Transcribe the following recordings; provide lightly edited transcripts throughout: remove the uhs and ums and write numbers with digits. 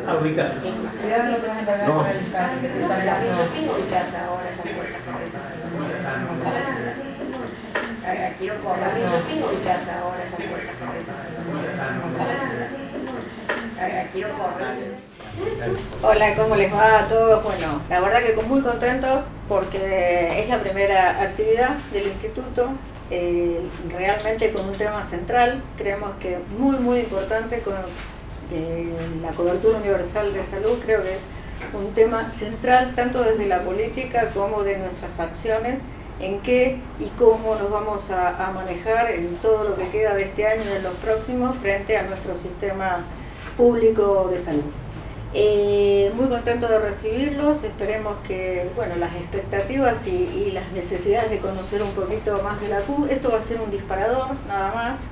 a ubicarse. Cuidado, no te vas a encargar No. con el casi que te está dando. ubicás ahora en la puerta Aquí lo pongo. Shopping ubicás ahora en la puerta Aquí lo pongo. Hola, ¿cómo les va a todos? Bueno, la verdad que muy contentos porque es la primera actividad del instituto, realmente con un tema central, creemos que muy importante con la cobertura universal de salud. Creo que es un tema central tanto desde la política como de nuestras acciones, en qué y cómo nos vamos a manejar en todo lo que queda de este año y en los próximos frente a nuestro sistema público de salud. Muy contento de recibirlos, esperemos que las expectativas y las necesidades de conocer un poquito más de la CUB, esto va a ser un disparador nada más,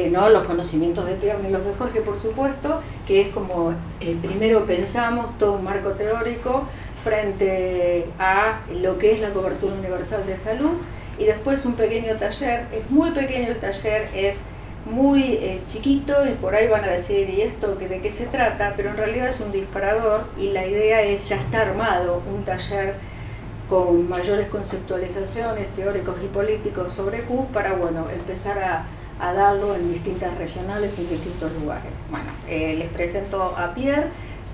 no los conocimientos de Pierre ni los de Jorge por supuesto, que es como primero pensamos todo un marco teórico frente a lo que es la cobertura universal de salud, y después un pequeño taller. Es muy pequeño el taller, es muy chiquito, y por ahí van a decir, ¿y esto de qué se trata? Pero en realidad es un disparador, y la idea es, ya está armado un taller con mayores conceptualizaciones teóricos y políticos sobre CUB para empezar a darlo en distintas regionales y en distintos lugares. Les presento a Pierre.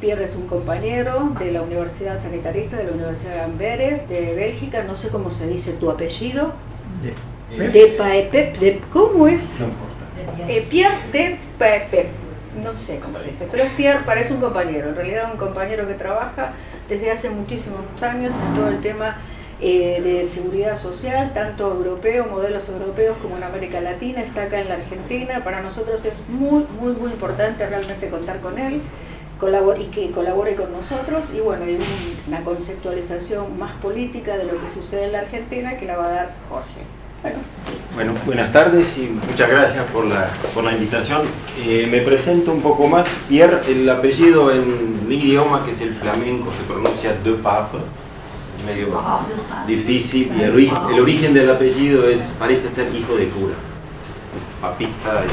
Pierre es un compañero de la Universidad Sanitarista de la Universidad de Amberes de Bélgica. No sé cómo se dice tu apellido. ¿Cómo es? No importa. Pierre de Paepep. No sé cómo se dice, pero es Pierre, parece un compañero. En realidad un compañero que trabaja desde hace muchísimos años en todo el tema de seguridad social, tanto europeo, modelos europeos, como en América Latina. Está acá en la Argentina. Para nosotros es muy importante realmente contar con él y que colabore con nosotros, y hay una conceptualización más política de lo que sucede en la Argentina que la va a dar Jorge. Bueno, buenas tardes y muchas gracias por la invitación. Me presento un poco más. Pierre, el apellido en mi idioma, que es el flamenco, se pronuncia de Pape, medio difícil, y el origen del apellido parece ser hijo de cura. Es papista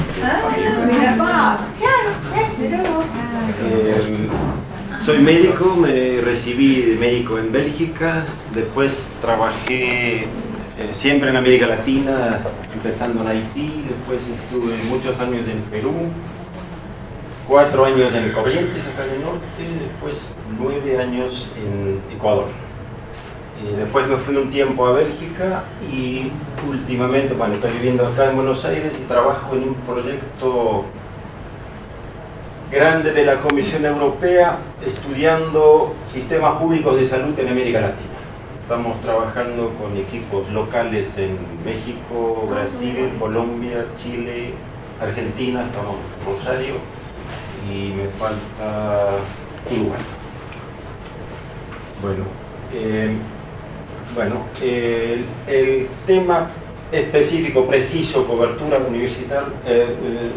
soy médico, me recibí de médico en Bélgica, después trabajé siempre en América Latina, empezando en Haití, después estuve muchos años en Perú, 4 años en Corrientes, acá en el norte, después 9 años en Ecuador. Después me fui un tiempo a Bélgica y últimamente, estoy viviendo acá en Buenos Aires y trabajo en un proyecto grande de la Comisión Europea estudiando sistemas públicos de salud en América Latina. Estamos trabajando con equipos locales en México, Brasil, Colombia, Chile, Argentina, estamos en Rosario y me falta Uruguay. El tema específico, preciso, cobertura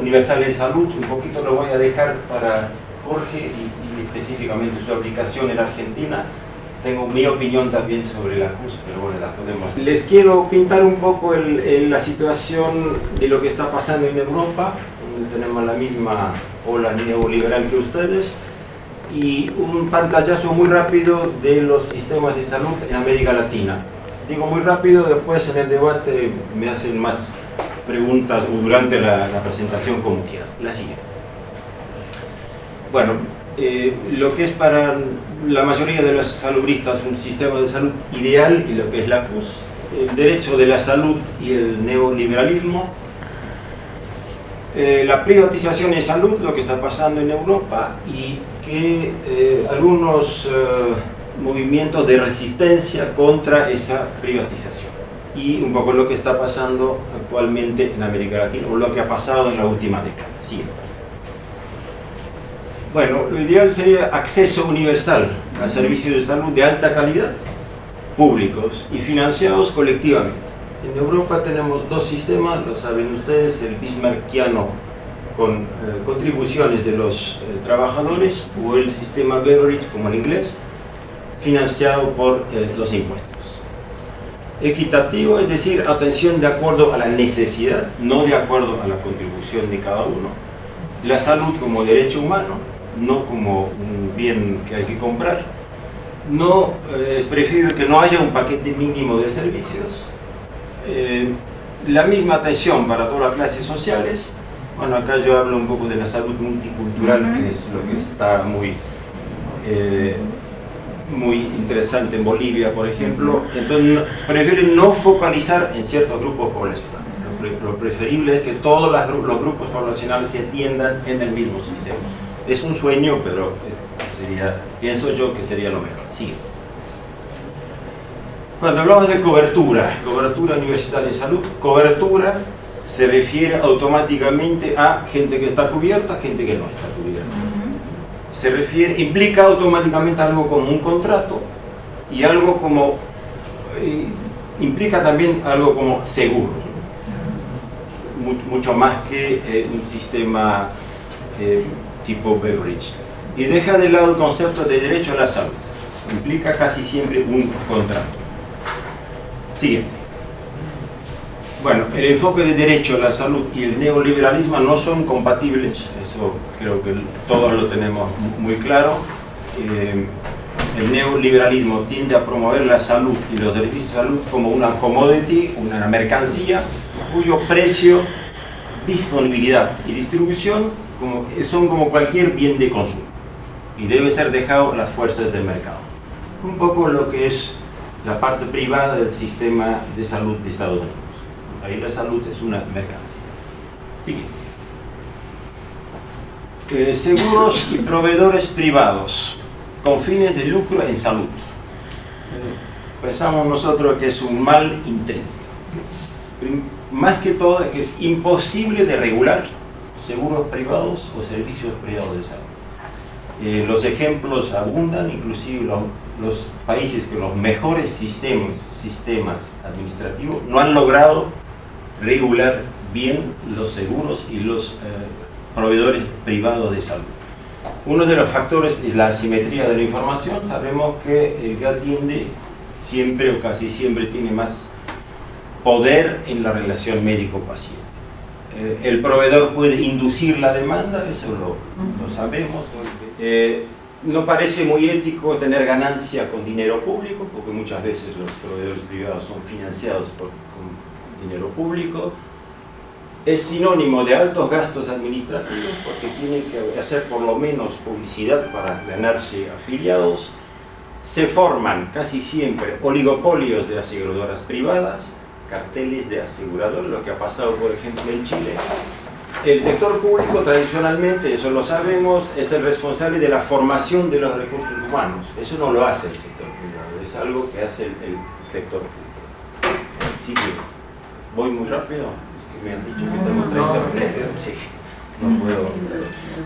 universal de salud, un poquito lo voy a dejar para Jorge y específicamente su aplicación en Argentina. Tengo mi opinión también sobre la CUS, pero la podemos. Les quiero pintar un poco la situación de lo que está pasando en Europa, donde tenemos la misma ola neoliberal que ustedes, y un pantallazo muy rápido de los sistemas de salud en América Latina. Digo muy rápido, después en el debate me hacen más preguntas o durante la presentación, como quieran. La siguiente. Lo que es para la mayoría de los salubristas un sistema de salud ideal y lo que es la CUS, el derecho de la salud y el neoliberalismo, la privatización en salud, lo que está pasando en Europa, y que algunos movimientos de resistencia contra esa privatización, y un poco lo que está pasando actualmente en América Latina, o lo que ha pasado en la última década. Siguiente. Lo ideal sería acceso universal a servicios de salud de alta calidad, públicos y financiados colectivamente. En Europa tenemos dos sistemas, lo saben ustedes, el bismarckiano con contribuciones de los trabajadores, o el sistema Beveridge, como en inglés, financiado por los impuestos. Equitativo, es decir, atención de acuerdo a la necesidad, no de acuerdo a la contribución de cada uno. La salud como derecho humano, no como un bien que hay que comprar. No, es preferible que no haya un paquete mínimo de servicios. La misma atención para todas las clases sociales. Bueno, acá yo hablo un poco de la salud multicultural, que es lo que está muy interesante en Bolivia, por ejemplo. Entonces, prefieren no focalizar en ciertos grupos poblacionales. Lo preferible es que todos los grupos poblacionales se atiendan en el mismo sistema. Es un sueño, pero pienso yo que sería lo mejor. Sigue. Cuando hablamos de cobertura universitaria de salud, cobertura se refiere automáticamente a gente que está cubierta, gente que no está cubierta. Implica automáticamente algo como un contrato y algo como, implica también algo como seguros, mucho más que un sistema tipo Beveridge. Y deja de lado el concepto de derecho a la salud, implica casi siempre un contrato. Sigue. Bueno, el enfoque de derecho a la salud y el neoliberalismo no son compatibles, eso creo que todos lo tenemos muy claro. El neoliberalismo tiende a promover la salud y los servicios de salud como una commodity, una mercancía, cuyo precio, disponibilidad y distribución son como cualquier bien de consumo y debe ser dejado a las fuerzas del mercado. Un poco lo que es la parte privada del sistema de salud de Estados Unidos. Ahí la salud es una mercancía. Sigue. Seguros y proveedores privados con fines de lucro en salud. Pensamos nosotros que es un mal intrínseco. Más que todo, que es imposible de regular seguros privados o servicios privados de salud. Los ejemplos abundan, inclusive los países con los mejores sistemas administrativos no han logrado regular bien los seguros y los proveedores privados de salud. Uno de los factores es la asimetría de la información. Sabemos que el que atiende siempre o casi siempre tiene más poder en la relación médico-paciente. El proveedor puede inducir la demanda, eso lo sabemos. No parece muy ético tener ganancia con dinero público, porque muchas veces los proveedores privados son financiados con dinero público. Es sinónimo de altos gastos administrativos, porque tienen que hacer por lo menos publicidad para ganarse afiliados. Se forman casi siempre oligopolios de aseguradoras privadas, carteles de aseguradores, lo que ha pasado por ejemplo en Chile. El sector público tradicionalmente, eso lo sabemos, es el responsable de la formación de los recursos humanos. Eso no lo hace el sector privado, es algo que hace el sector público. Así que, ¿voy muy rápido? Es que me han dicho que tengo 30 minutos. Sí, no puedo.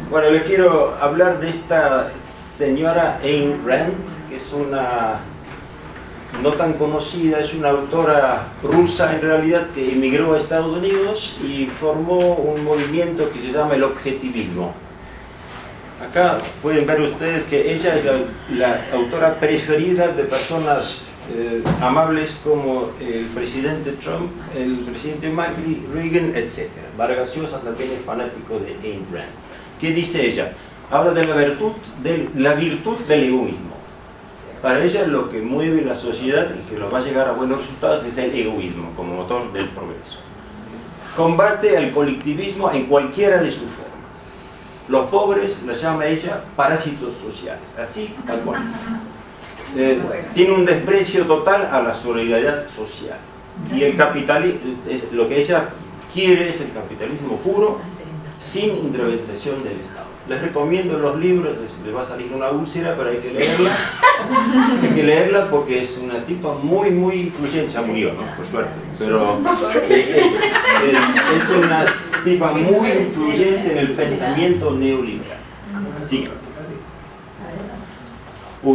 Bueno, les quiero hablar de esta señora Ayn Rand, que es una no tan conocida, es una autora rusa en realidad que emigró a Estados Unidos y formó un movimiento que se llama el objetivismo. Acá pueden ver ustedes que ella es la autora preferida de personas amables como el presidente Trump, el presidente Macri, Reagan, etc. Vargas Llosa también es fanático de Ayn Rand. ¿Qué dice ella? Habla de la virtud del egoísmo. Para ella lo que mueve la sociedad y que lo va a llegar a buenos resultados es el egoísmo como motor del progreso. Combate al colectivismo en cualquiera de sus formas. Los pobres los llama ella parásitos sociales, así tal cual. Tiene un desprecio total a la solidaridad social. Y el capitalismo, lo que ella quiere es el capitalismo puro, sin intervención del Estado. Les recomiendo los libros, les va a salir una úlcera, pero hay que leerla. Hay que leerla porque es una tipa muy influyente, ya murió, ¿no? Por suerte. Pero es una tipa muy influyente en el pensamiento neoliberal. Sí.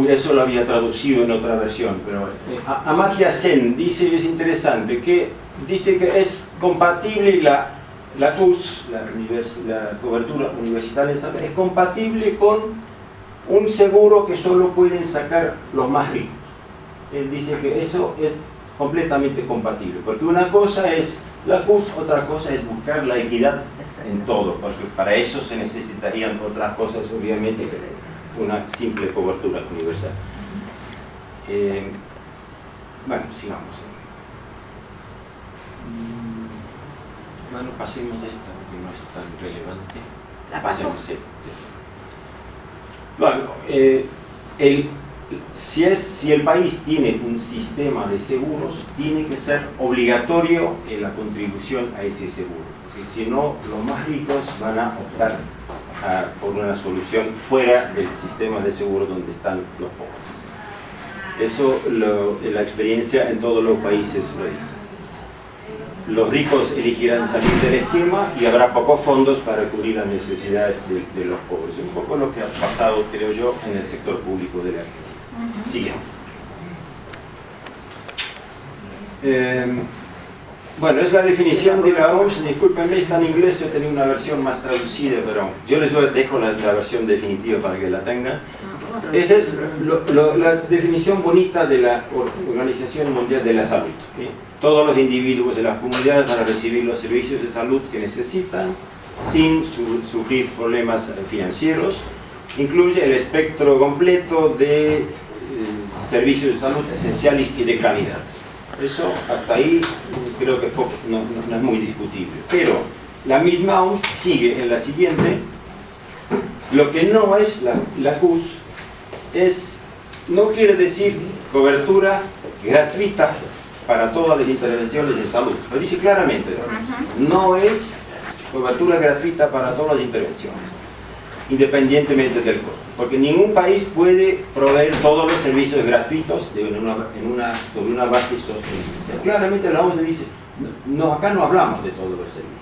Eso lo había traducido en otra versión, pero Amartya Sen dice, es interesante, que dice que es compatible la CUS, la cobertura universitaria de salud, es compatible con un seguro que solo pueden sacar los más ricos. Él dice que eso es completamente compatible, porque una cosa es La CUS, otra cosa es buscar la equidad Exacto. en todo, porque para eso se necesitarían otras cosas, obviamente, que una simple cobertura universal. Bueno, sigamos. Bueno, pasemos esta, porque no es tan relevante. ¿La paso? Sí, sí. Bueno, si el país tiene un sistema de seguros, tiene que ser obligatorio la contribución a ese seguro. Porque si no, los más ricos van a optar por una solución fuera del sistema de seguro donde están los pobres. Eso la experiencia en todos los países lo dice. Los ricos elegirán salir del esquema y habrá pocos fondos para cubrir las necesidades de los pobres. Un poco lo que ha pasado, creo yo, en el sector público de la Argentina. Siguiente. Bueno, es la definición de la OMS. Discúlpenme, está en inglés, yo tenía una versión más traducida, pero yo les dejo la versión definitiva para que la tengan. Esa es la definición bonita de la Organización Mundial de la Salud. ¿Sí? Todos los individuos de las comunidades van a recibir los servicios de salud que necesitan sin sufrir problemas financieros. Incluye el espectro completo de servicios de salud esenciales y de calidad. Eso hasta ahí creo que no es muy discutible. Pero la misma OMS sigue en la siguiente. Lo que no es la CUS no quiere decir cobertura gratuita para todas las intervenciones de salud. Lo dice claramente. No es cobertura gratuita para todas las intervenciones, independientemente del costo. Porque ningún país puede proveer todos los servicios gratuitos sobre una base sostenible. O sea, claramente la OMS dice, no, acá no hablamos de todos los servicios.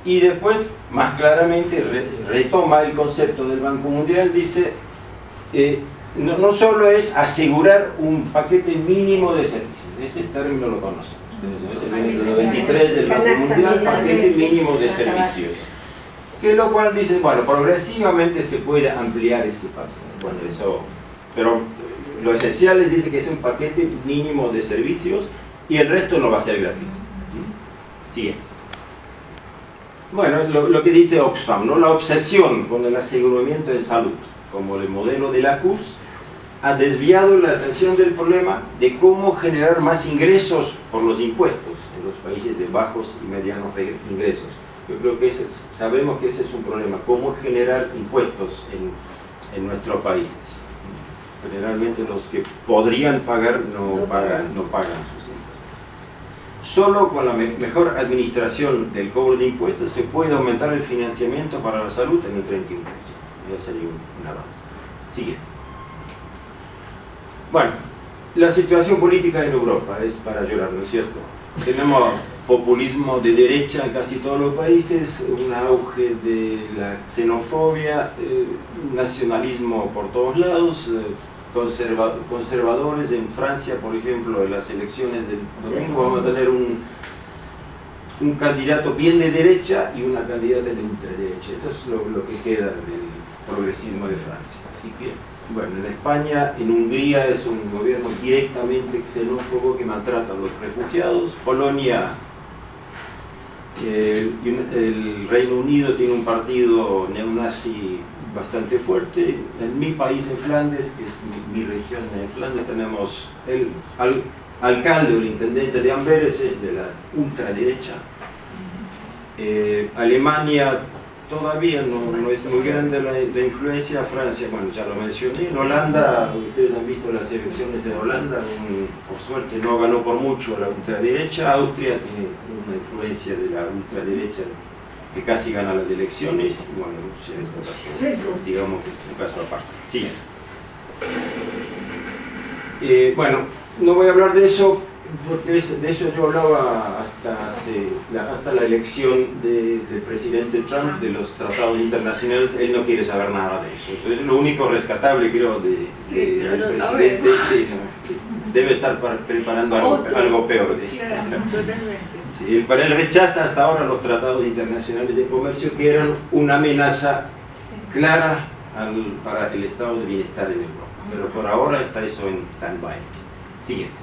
Y después, más claramente, retoma el concepto del Banco Mundial, dice, no solo es asegurar un paquete mínimo de servicios, ese término lo conocemos, desde el 93 del Banco Mundial, paquete mínimo de servicios. Que lo cual dice, bueno, progresivamente se puede ampliar ese paso. Bueno, eso, pero lo esencial es, dice que es un paquete mínimo de servicios y el resto no va a ser gratuito. Sigue. Bueno, lo que dice Oxfam, ¿no? La obsesión con el aseguramiento de salud, como el modelo de la CUS, ha desviado la atención del problema de cómo generar más ingresos por los impuestos en los países de bajos y medianos ingresos. Yo creo que sabemos que ese es un problema, cómo generar impuestos en nuestros países. Generalmente los que podrían pagar no pagan sus impuestos. Solo con la mejor administración del cobro de impuestos se puede aumentar el financiamiento para la salud en el 31%. Ya sería un avance. Siguiente. Bueno, la situación política en Europa es para llorar, ¿no es cierto? Tenemos populismo de derecha en casi todos los países, un auge de la xenofobia, nacionalismo por todos lados, conservadores. En Francia, por ejemplo, en las elecciones del domingo vamos a tener un candidato bien de derecha y una candidata de ultraderecha. Eso es lo que queda del progresismo de Francia. Así que, bueno, en España, en Hungría es un gobierno directamente xenófobo que maltrata a los refugiados. Polonia, el Reino Unido tiene un partido neonazi bastante fuerte. En mi país, en Flandes, que es mi región de Flandes, tenemos el alcalde o el intendente de Amberes, es de la ultraderecha. Alemania todavía no es muy grande la influencia. Francia, bueno, ya lo mencioné. En Holanda, ustedes han visto las elecciones de Holanda, por suerte no ganó por mucho la ultraderecha. Austria tiene una influencia de la ultraderecha que casi gana las elecciones. Y bueno, Rusia es un caso, digamos que es un caso aparte. Sigue. Bueno, no voy a hablar de eso, porque de eso yo hablaba hasta la elección del presidente Trump, de los tratados internacionales. Él no quiere saber nada de eso. Entonces lo único rescatable, creo, del presidente debe estar preparando algo peor. Sí, para él rechaza hasta ahora los tratados internacionales de comercio, que eran una amenaza clara para el estado de bienestar en Europa. Pero por ahora está eso en stand-by. Siguiente.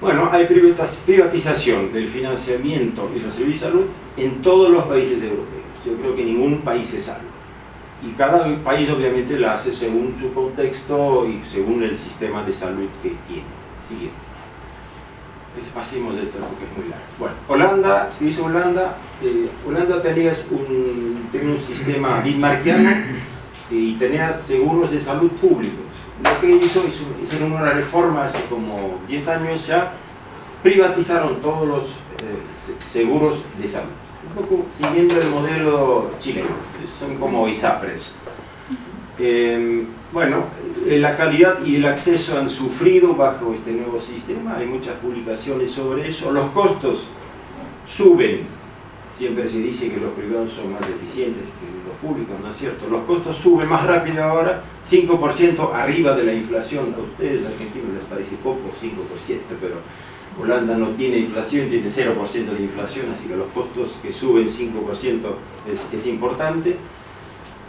Bueno, hay privatización del financiamiento y los servicios de salud en todos los países europeos. Yo creo que ningún país es salvo. Y cada país obviamente la hace según su contexto y según el sistema de salud que tiene. Siguiente. Pasemos de esto porque es muy largo. Bueno, Holanda, ¿qué hizo Holanda? Holanda tenía un sistema bismarckiano y tenía seguros de salud públicos. Lo que hicieron una reforma hace como 10 años ya, privatizaron todos los seguros de salud. Un poco siguiendo el modelo chileno, son como ISAPRES. Bueno, la calidad y el acceso han sufrido bajo este nuevo sistema, hay muchas publicaciones sobre eso. Los costos suben, siempre se dice que los privados son más eficientes que los públicos, ¿no es cierto? Los costos suben más rápido ahora, 5% arriba de la inflación. A ustedes, argentinos, les parece poco, 5%, pero Holanda no tiene inflación, tiene 0% de inflación, así que los costos que suben 5% es importante.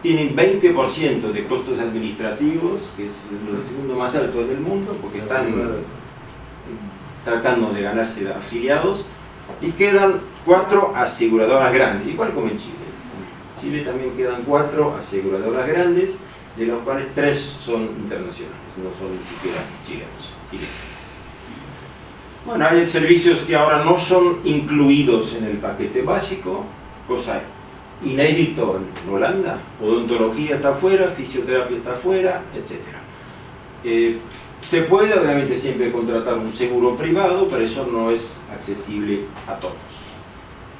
Tienen 20% de costos administrativos, que es el segundo más alto del mundo, porque están tratando de ganarse afiliados, y quedan 4 aseguradoras grandes, igual como en Chile. En Chile también quedan 4 aseguradoras grandes, de los cuales 3 son internacionales, no son ni siquiera chilenos. Bueno, hay servicios que ahora no son incluidos en el paquete básico, cosa inédito en Holanda. Odontología está afuera, fisioterapia está afuera, etc. Se puede obviamente siempre contratar un seguro privado, pero eso no es accesible a todos.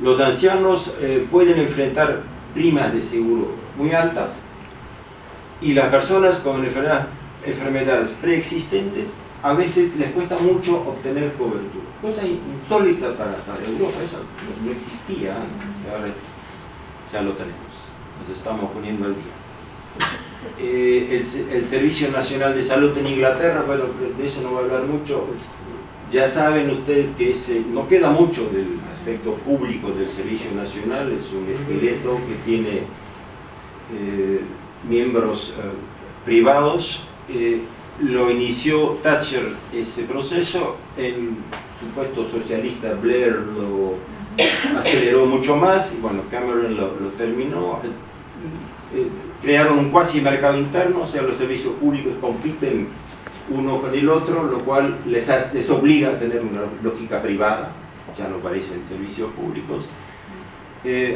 Los ancianos pueden enfrentar primas de seguro muy altas, y las personas con enfermedades preexistentes a veces les cuesta mucho obtener cobertura. Cosa insólita para Europa, eso no existía antes, ahora ya lo tenemos, nos estamos poniendo al día. El Servicio Nacional de Salud en Inglaterra, bueno, de eso no voy a hablar mucho. Ya saben ustedes que no queda mucho del aspecto público del Servicio Nacional, es un esqueleto que tiene miembros privados. Lo inició Thatcher ese proceso, el supuesto socialista Blair lo aceleró mucho más, y bueno, Cameron lo terminó. Crearon un cuasi mercado interno, o sea, los servicios públicos compiten uno con el otro, lo cual les obliga a tener una lógica privada, ya no parecen servicios públicos.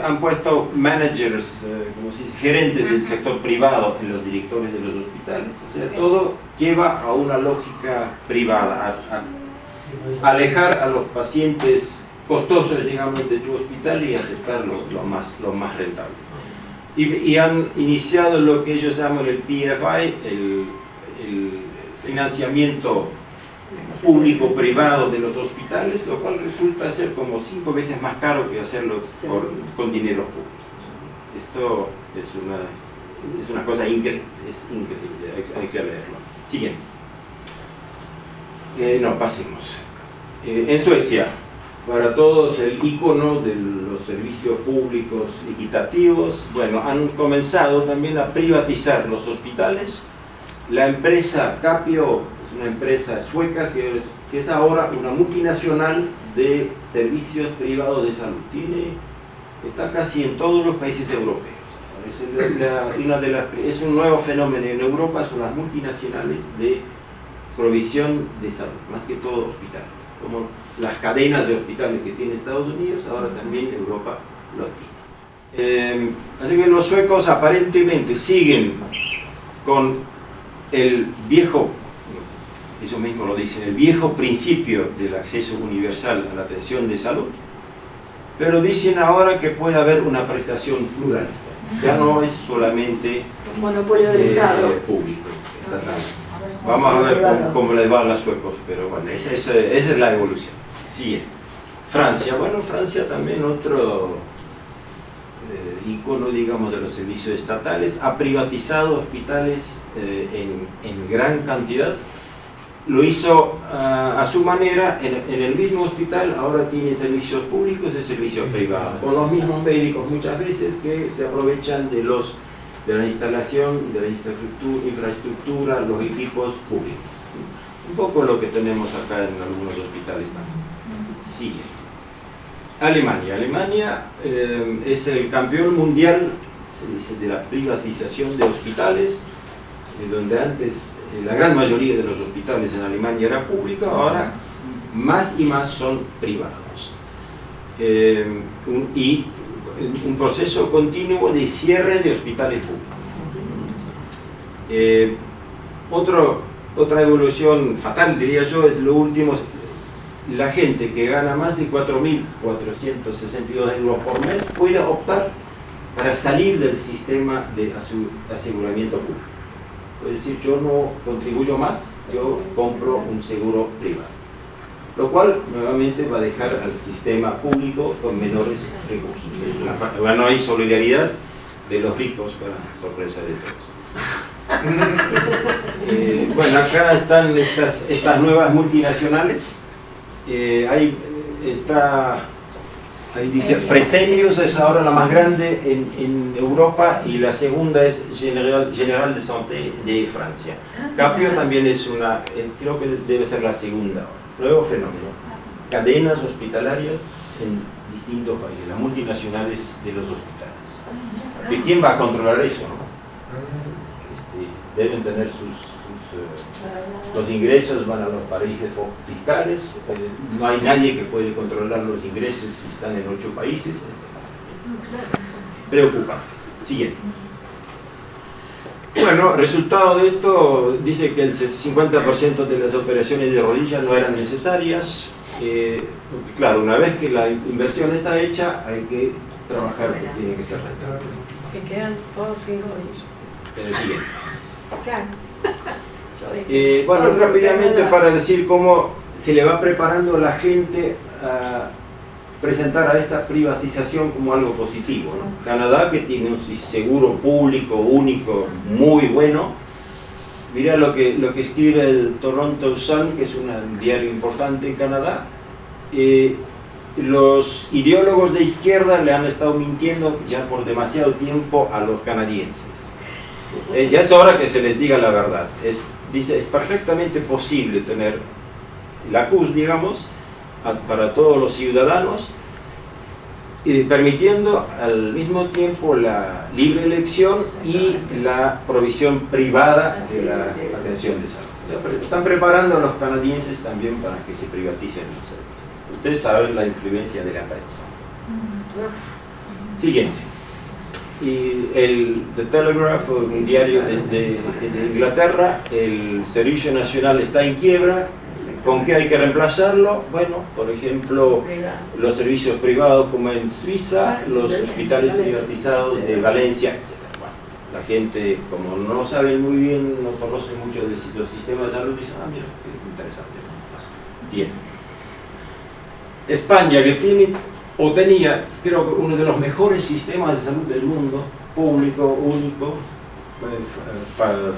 Han puesto managers, como se dice, gerentes del sector privado en los directores de los hospitales, o sea, todo lleva a una lógica privada, a alejar a los pacientes costosos, digamos, de tu hospital y aceptar los más rentables. Y han iniciado lo que ellos llaman el PFI, el financiamiento público-privado de los hospitales, lo cual resulta ser como 5 veces más caro que hacerlo con dinero público. Esto es una cosa increíble, hay que leerlo. Siguiente. Pasemos. En Suecia, para todos el icono de los servicios públicos equitativos, bueno, han comenzado también a privatizar los hospitales. La empresa Capio es una empresa sueca que es ahora una multinacional de servicios privados de salud. Está casi en todos los países europeos. Es un nuevo fenómeno en Europa, son las multinacionales de provisión de salud, más que todo hospitales. Como las cadenas de hospitales que tiene Estados Unidos, ahora también Europa los tiene. Así que los suecos aparentemente siguen con el viejo, eso mismo lo dicen, el viejo principio del acceso universal a la atención de salud, pero dicen ahora que puede haber una prestación pluralista, ya no es solamente un monopolio del Estado público, estatal. Vamos a ver cómo les va a los suecos, pero bueno, esa es la evolución. Sigue. Francia, bueno, Francia también otro icono, digamos, de los servicios estatales, ha privatizado hospitales en gran cantidad. Lo hizo a su manera, en el mismo hospital ahora tiene servicios públicos y servicios privados, con los mismos médicos muchas veces que se aprovechan de la instalación, de la infraestructura, los equipos públicos. Un poco lo que tenemos acá en algunos hospitales también. Sigue. Alemania. Alemania es el campeón mundial, se dice, de la privatización de hospitales, donde antes la gran mayoría de los hospitales en Alemania era pública, ahora más y más son privados. Y un proceso continuo de cierre de hospitales públicos. Otra evolución fatal, diría yo, es lo último. La gente que gana más de 4.462 euros por mes puede optar para salir del sistema de aseguramiento público. Es decir, yo no contribuyo más, yo compro un seguro privado. Lo cual nuevamente va a dejar al sistema público con menores recursos. No hay solidaridad de los ricos, para sorpresa de todos. Bueno, acá están estas nuevas multinacionales. Ahí dice Fresenius, es ahora la más grande en Europa, y la segunda es General de Santé de Francia. Capio también es creo que debe ser la segunda. Nuevo fenómeno, cadenas hospitalarias en distintos países, las multinacionales de los hospitales. ¿Y quién va a controlar eso, no? Deben tener los ingresos, van a los paraísos fiscales, no hay nadie que puede controlar los ingresos si están en 8 países, etc. Preocupante. Siguiente. Bueno, resultado de esto, dice que el 50% de las operaciones de rodilla no eran necesarias. Porque, claro, una vez que la inversión está hecha, hay que trabajar, porque tiene que ser rentable. Que quedan todos sin rodillas. Siguiente. Claro. Bueno, rápidamente para decir cómo se le va preparando a la gente a presentar a esta privatización como algo positivo, ¿no? Canadá, que tiene un seguro público único muy bueno. Mira lo que escribe el Toronto Sun, que es un diario importante en Canadá. Los ideólogos de izquierda le han estado mintiendo ya por demasiado tiempo a los canadienses. Ya es hora que se les diga la verdad. Dice, es perfectamente posible tener la CUS, digamos, para todos los ciudadanos, permitiendo al mismo tiempo la libre elección y la provisión privada de la atención de salud. Están preparando a los canadienses también para que se privaticen los servicios. Ustedes saben la influencia de la prensa. Siguiente. Y The Telegraph, un diario de Inglaterra, el Servicio Nacional está en quiebra. ¿Con qué hay que reemplazarlo? Bueno, por ejemplo, los servicios privados como en Suiza, los hospitales privatizados de Valencia, etc. Bueno, la gente, como no sabe muy bien, no conoce mucho de los sistemas de salud, dice, mira, qué interesante. Bien. España, que tiene o tenía, creo que uno de los mejores sistemas de salud del mundo, público, único,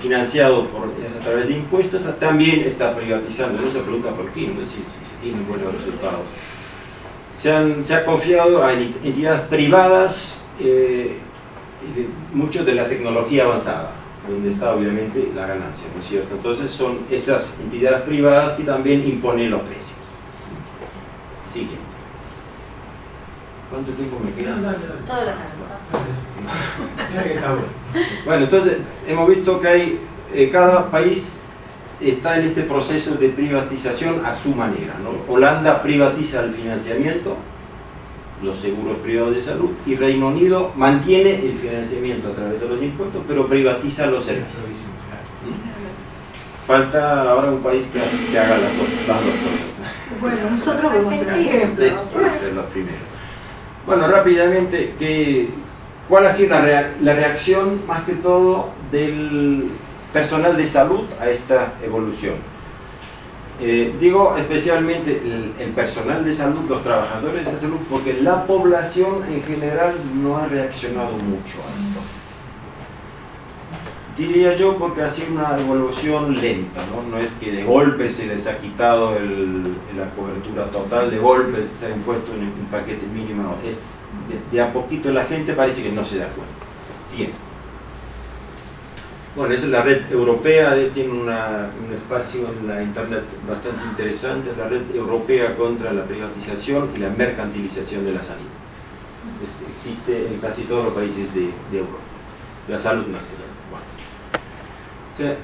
financiado a través de impuestos, también está privatizando. No se pregunta por qué, no sé si tienen buenos resultados. Se ha confiado a entidades privadas, mucho de la tecnología avanzada, donde está obviamente la ganancia, ¿no es cierto? Entonces son esas entidades privadas que también imponen los precios. Sigue. ¿Cuánto tiempo me queda? Todo lo Bueno, entonces hemos visto que hay, cada país está en este proceso de privatización a su manera, ¿no? Holanda privatiza el financiamiento, los seguros privados de salud, y Reino Unido mantiene el financiamiento a través de los impuestos, pero privatiza los servicios. Falta ahora un país que haga las dos cosas. Bueno, nosotros vamos a ser los primeros. Bueno, rápidamente, ¿cuál ha sido la reacción, más que todo, del personal de salud a esta evolución? Digo especialmente el personal de salud, los trabajadores de salud, porque la población en general no ha reaccionado mucho a esto. Diría yo porque ha sido una evolución lenta, ¿no? No es que de golpe se les ha quitado la cobertura total, de golpe se ha impuesto un paquete mínimo, no, es de a poquito. La gente parece que no se da cuenta. Siguiente. Bueno, esa es la red europea, tiene un espacio en la internet bastante interesante, la red europea contra la privatización y la mercantilización de la sanidad. Existe en casi todos los países de Europa, la salud nacional. Bueno. O sea,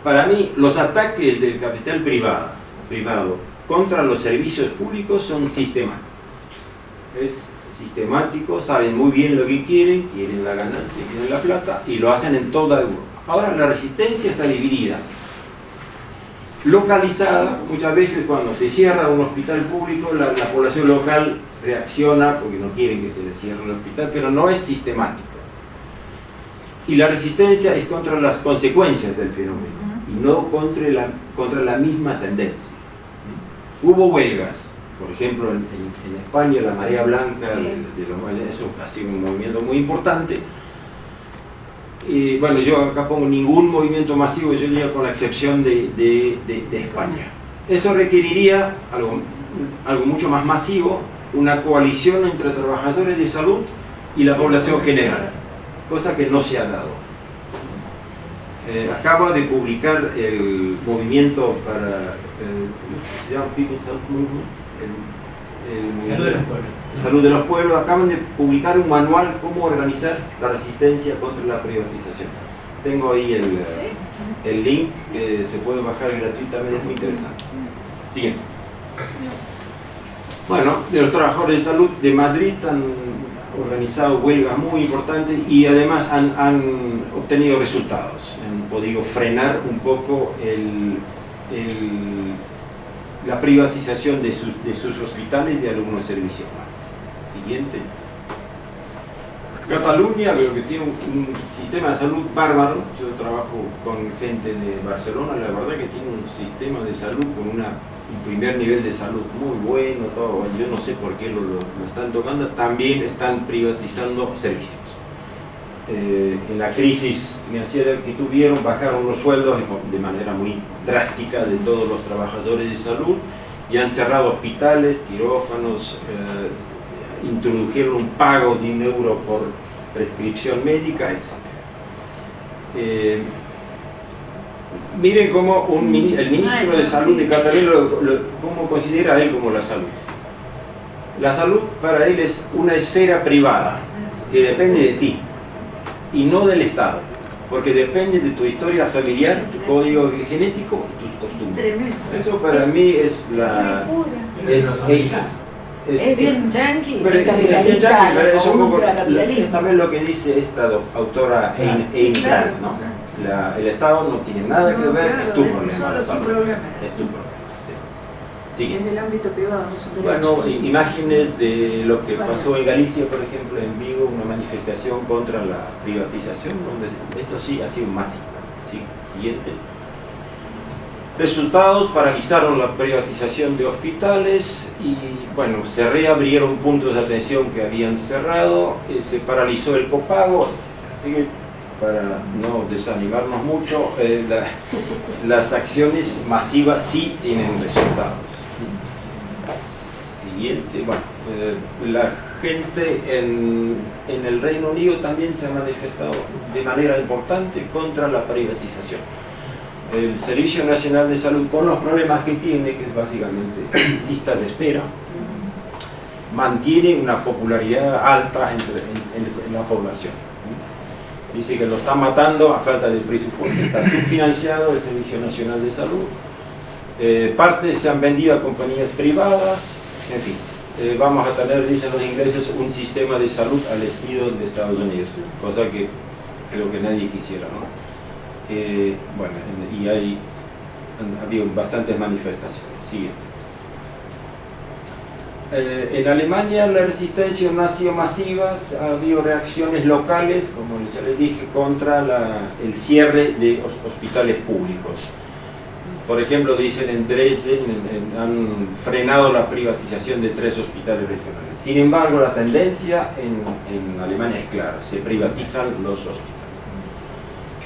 para mí, los ataques del capital privado contra los servicios públicos son sistemáticos. Es sistemático, saben muy bien lo que quieren la ganancia, quieren la plata, y lo hacen en toda Europa. Ahora la resistencia está dividida, localizada. Muchas veces cuando se cierra un hospital público, la población local reacciona porque no quieren que se le cierre el hospital, pero no es sistemático. Y la resistencia es contra las consecuencias del fenómeno, y no contra la misma tendencia. Hubo huelgas. Por ejemplo, en España, la Marea Blanca, eso ha sido un movimiento muy importante. Y bueno, yo acá pongo ningún movimiento masivo, yo diría con la excepción de España. Eso requeriría algo mucho más masivo, una coalición entre trabajadores de salud y la población general, cosa que no se ha dado. Acaba de publicar el movimiento para ¿cómo se llama? People's Health Movement. Salud de los Pueblos, acaban de publicar un manual cómo organizar la resistencia contra la privatización. Tengo ahí el link que se puede bajar gratuitamente, es muy interesante. Siguiente. Bueno, los trabajadores de salud de Madrid han organizado huelgas muy importantes y además han obtenido resultados. Han podido frenar un poco la privatización de sus hospitales y de algunos servicios más. Siguiente. Cataluña, veo que tiene un sistema de salud bárbaro. Yo trabajo con gente de Barcelona, la verdad que tiene un sistema de salud con un primer nivel de salud muy bueno, todo. Yo no sé por qué lo están tocando. También están privatizando servicios. En la crisis financiera que tuvieron, bajaron los sueldos de manera muy drástica de todos los trabajadores de salud y han cerrado hospitales, quirófanos, introdujeron un pago de €1 por prescripción médica, etc. Miren cómo el ministro de Salud de Cataluña cómo considera a él como la salud. La salud para él es una esfera privada que depende de ti y no del Estado, porque depende de tu historia familiar, tu código genético y tus costumbres. Eso para mí es es bien yankee. Pero es un poco también lo que dice esta autora Ayn Rand, ¿no? El Estado no tiene nada que ver, es tu problema. Es tu problema. Sigue. En el ámbito privado no son Bueno, imágenes de lo que pasó en Galicia, por ejemplo, en Vigo, una manifestación contra la privatización, donde esto sí ha sido masivo. ¿Sí? Siguiente. Resultados: paralizaron la privatización de hospitales y, bueno, se reabrieron puntos de atención que habían cerrado, se paralizó el copago, etc. Para no desanimarnos mucho, las acciones masivas sí tienen resultados. Siguiente. Bueno, la gente en el Reino Unido también se ha manifestado de manera importante contra la privatización. El Servicio Nacional de Salud, con los problemas que tiene, que es básicamente listas de espera, mantiene una popularidad alta en la población. Dice que lo está matando a falta de presupuesto, está subfinanciado el Servicio Nacional de Salud. Partes se han vendido a compañías privadas, en fin. Vamos a tener, dicen los ingleses, un sistema de salud al estilo de Estados Unidos, cosa que creo que nadie quisiera, ¿no? Bueno, y ha habido bastantes manifestaciones. Siguiente. En Alemania la resistencia no ha sido masiva, ha habido reacciones locales, como ya les dije, contra el cierre de hospitales públicos. Por ejemplo, dicen en Dresden han frenado la privatización de 3 hospitales regionales. Sin embargo, la tendencia en Alemania es clara, se privatizan los hospitales.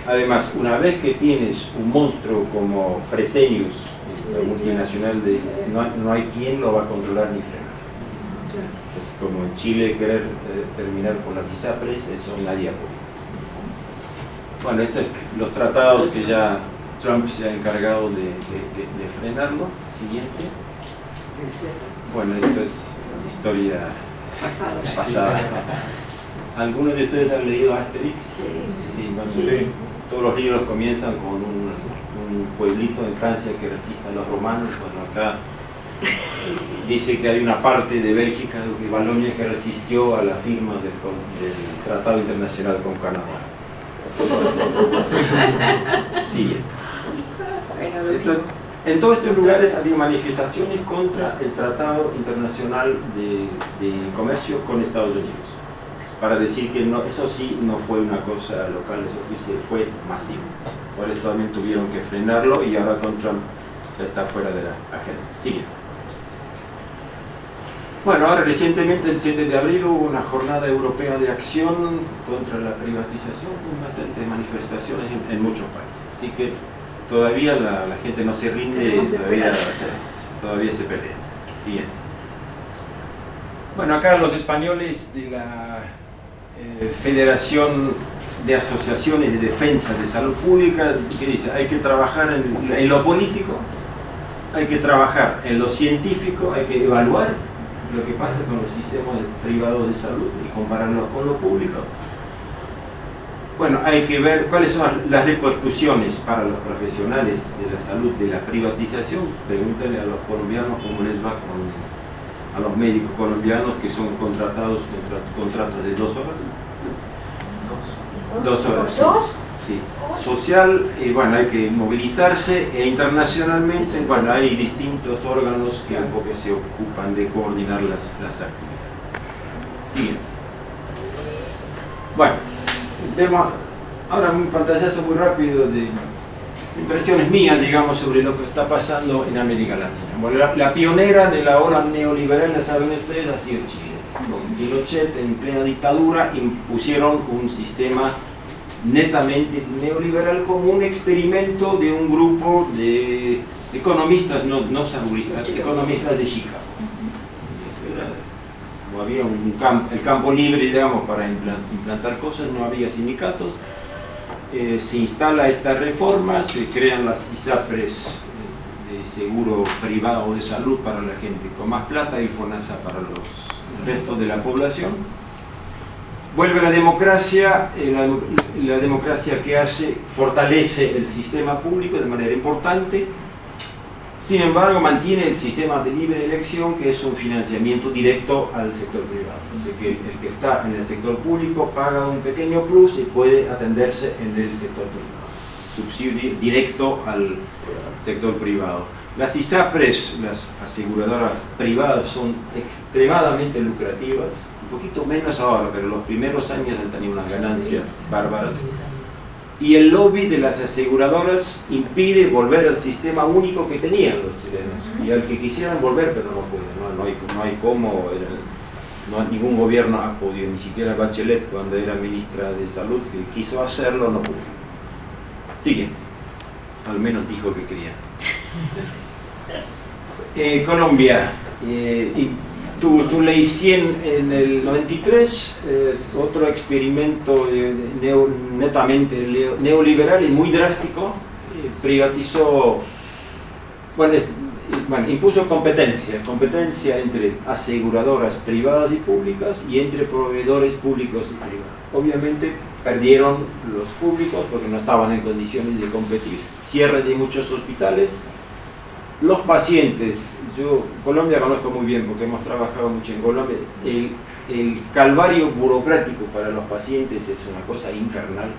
Además, una vez que tienes un monstruo como Fresenius, la multinacional, no hay quien lo va a controlar ni frenar. Es como en Chile querer terminar con las ISAPRES, eso nadie apoya. Bueno, estos los tratados que ya Trump se ha encargado de frenarlo. Siguiente. Bueno, esto es historia pasada. ¿Algunos de ustedes han leído Asterix? Sí, bueno, Sí. todos los libros comienzan con un pueblito en Francia que resiste a los romanos. Bueno, acá dice que hay una parte de Bélgica, de Valonia, que resistió a la firma del Tratado Internacional con Canadá. Siguiente. Entonces, en todos estos lugares había manifestaciones contra el Tratado Internacional de Comercio con Estados Unidos, para decir que no, eso sí no fue una cosa local, eso fue masivo. Por eso también tuvieron que frenarlo y ahora con Trump ya está fuera de la agenda. Siguiente. Bueno, ahora recientemente el 7 de abril hubo una jornada europea de acción contra la privatización, con bastantes manifestaciones en muchos países. Así que todavía la gente no se rinde, todavía se pelea. Siguiente. Bueno, acá los españoles de la Federación de Asociaciones de Defensa de Salud Pública, que dice, hay que trabajar en lo político, hay que trabajar en lo científico, hay que evaluar lo que pasa con los sistemas privados de salud y compararlos con lo público. Bueno, hay que ver cuáles son las repercusiones para los profesionales de la salud de la privatización. Pregúntenle a los colombianos cómo les va a los médicos colombianos que son contratados contratos de 2 horas. 2 horas. ¿Dos? Sí. Social, bueno, hay que movilizarse e internacionalmente, bueno, hay distintos órganos que un poco se ocupan de coordinar las actividades. Siguiente. Bueno, vemos ahora un pantallazo muy rápido de impresiones mías, digamos, sobre lo que está pasando en América Latina. Bueno, la pionera de la ola neoliberal, ya saben ustedes, ha sido Chile. Con Pinochet, en plena dictadura, impusieron un sistema netamente neoliberal como un experimento de un grupo de economistas, no saludistas, economistas de Chicago. No había el campo libre, digamos, para implantar cosas, no había sindicatos. Se instala esta reforma, se crean las ISAPRES de seguro privado de salud para la gente con más plata y FONASA para el resto de la población. Vuelve la democracia que hace, fortalece el sistema público de manera importante. Sin embargo, mantiene el sistema de libre elección, que es un financiamiento directo al sector privado. O sea que el que está en el sector público paga un pequeño plus y puede atenderse en el sector privado. Subsidio directo al sector privado. Las ISAPRES, las aseguradoras privadas, son extremadamente lucrativas. Un poquito menos ahora, pero los primeros años han tenido unas ganancias bárbaras. Y el lobby de las aseguradoras impide volver al sistema único que tenían los chilenos, y al que quisieran volver, pero no pueden, no hay cómo, ningún gobierno ha podido, ni siquiera Bachelet, cuando era ministra de Salud, que quiso hacerlo, no pudo. Siguiente, al menos dijo que quería. Colombia tuvo su ley 100 en el 93, otro experimento netamente neoliberal y muy drástico. Privatizó, impuso competencia entre aseguradoras privadas y públicas y entre proveedores públicos y privados. Obviamente perdieron los públicos porque no estaban en condiciones de competir. Cierre de muchos hospitales. Los pacientes, yo Colombia conozco muy bien porque hemos trabajado mucho en Colombia, el calvario burocrático para los pacientes es una cosa infernal.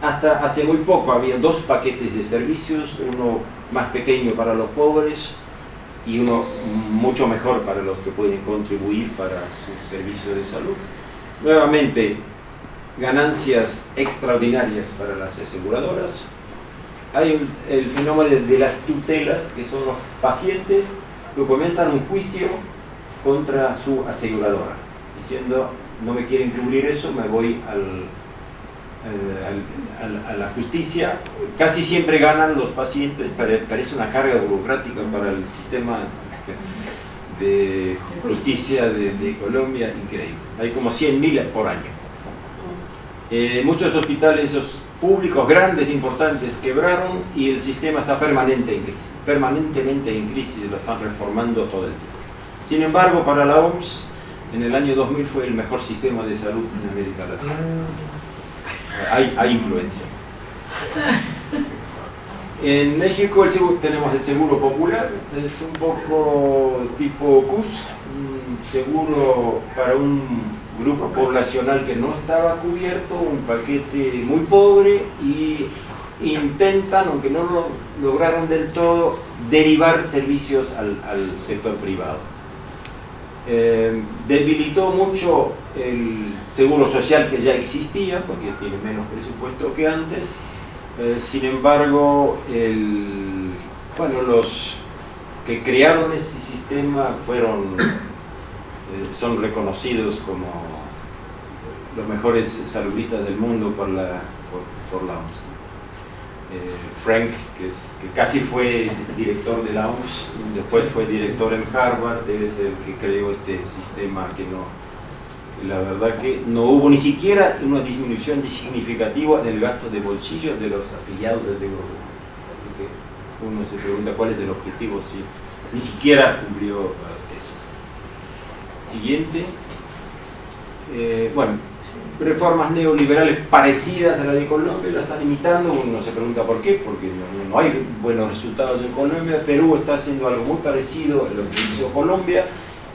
Hasta hace muy poco había 2 paquetes de servicios, uno más pequeño para los pobres y uno mucho mejor para los que pueden contribuir para sus servicios de salud. Nuevamente, ganancias extraordinarias para las aseguradoras. Hay el fenómeno de las tutelas, que son los pacientes que comienzan un juicio contra su aseguradora, diciendo, no me quieren cubrir eso, me voy a la justicia. Casi siempre ganan los pacientes, parece una carga burocrática para el sistema de justicia de Colombia, increíble. Hay como 100.000 por año. Muchos hospitales esos públicos grandes, importantes, quebraron y el sistema está permanentemente en crisis, lo están reformando todo el tiempo. Sin embargo, para la OMS, en el año 2000 fue el mejor sistema de salud en América Latina. Hay influencias. En México tenemos el seguro popular, es un poco tipo CUS, un seguro para un grupo poblacional que no estaba cubierto, un paquete muy pobre, y intentan, aunque no lo lograron del todo, derivar servicios al sector privado. Debilitó mucho el seguro social que ya existía, porque tiene menos presupuesto que antes. Sin embargo, los que crearon este sistema son reconocidos como los mejores saludistas del mundo por la OMS. Frank, que casi fue director de la OMS, después fue director en Harvard, es el que creó este sistema que la verdad que no hubo ni siquiera una disminución significativa del gasto de bolsillo de los afiliados del seguro público. Uno se pregunta cuál es el objetivo, si ni siquiera cumplió eso. Siguiente. Reformas neoliberales parecidas a la de Colombia la están imitando. Uno se pregunta por qué, porque no hay buenos resultados en Colombia. Perú está haciendo algo muy parecido a lo que hizo Colombia,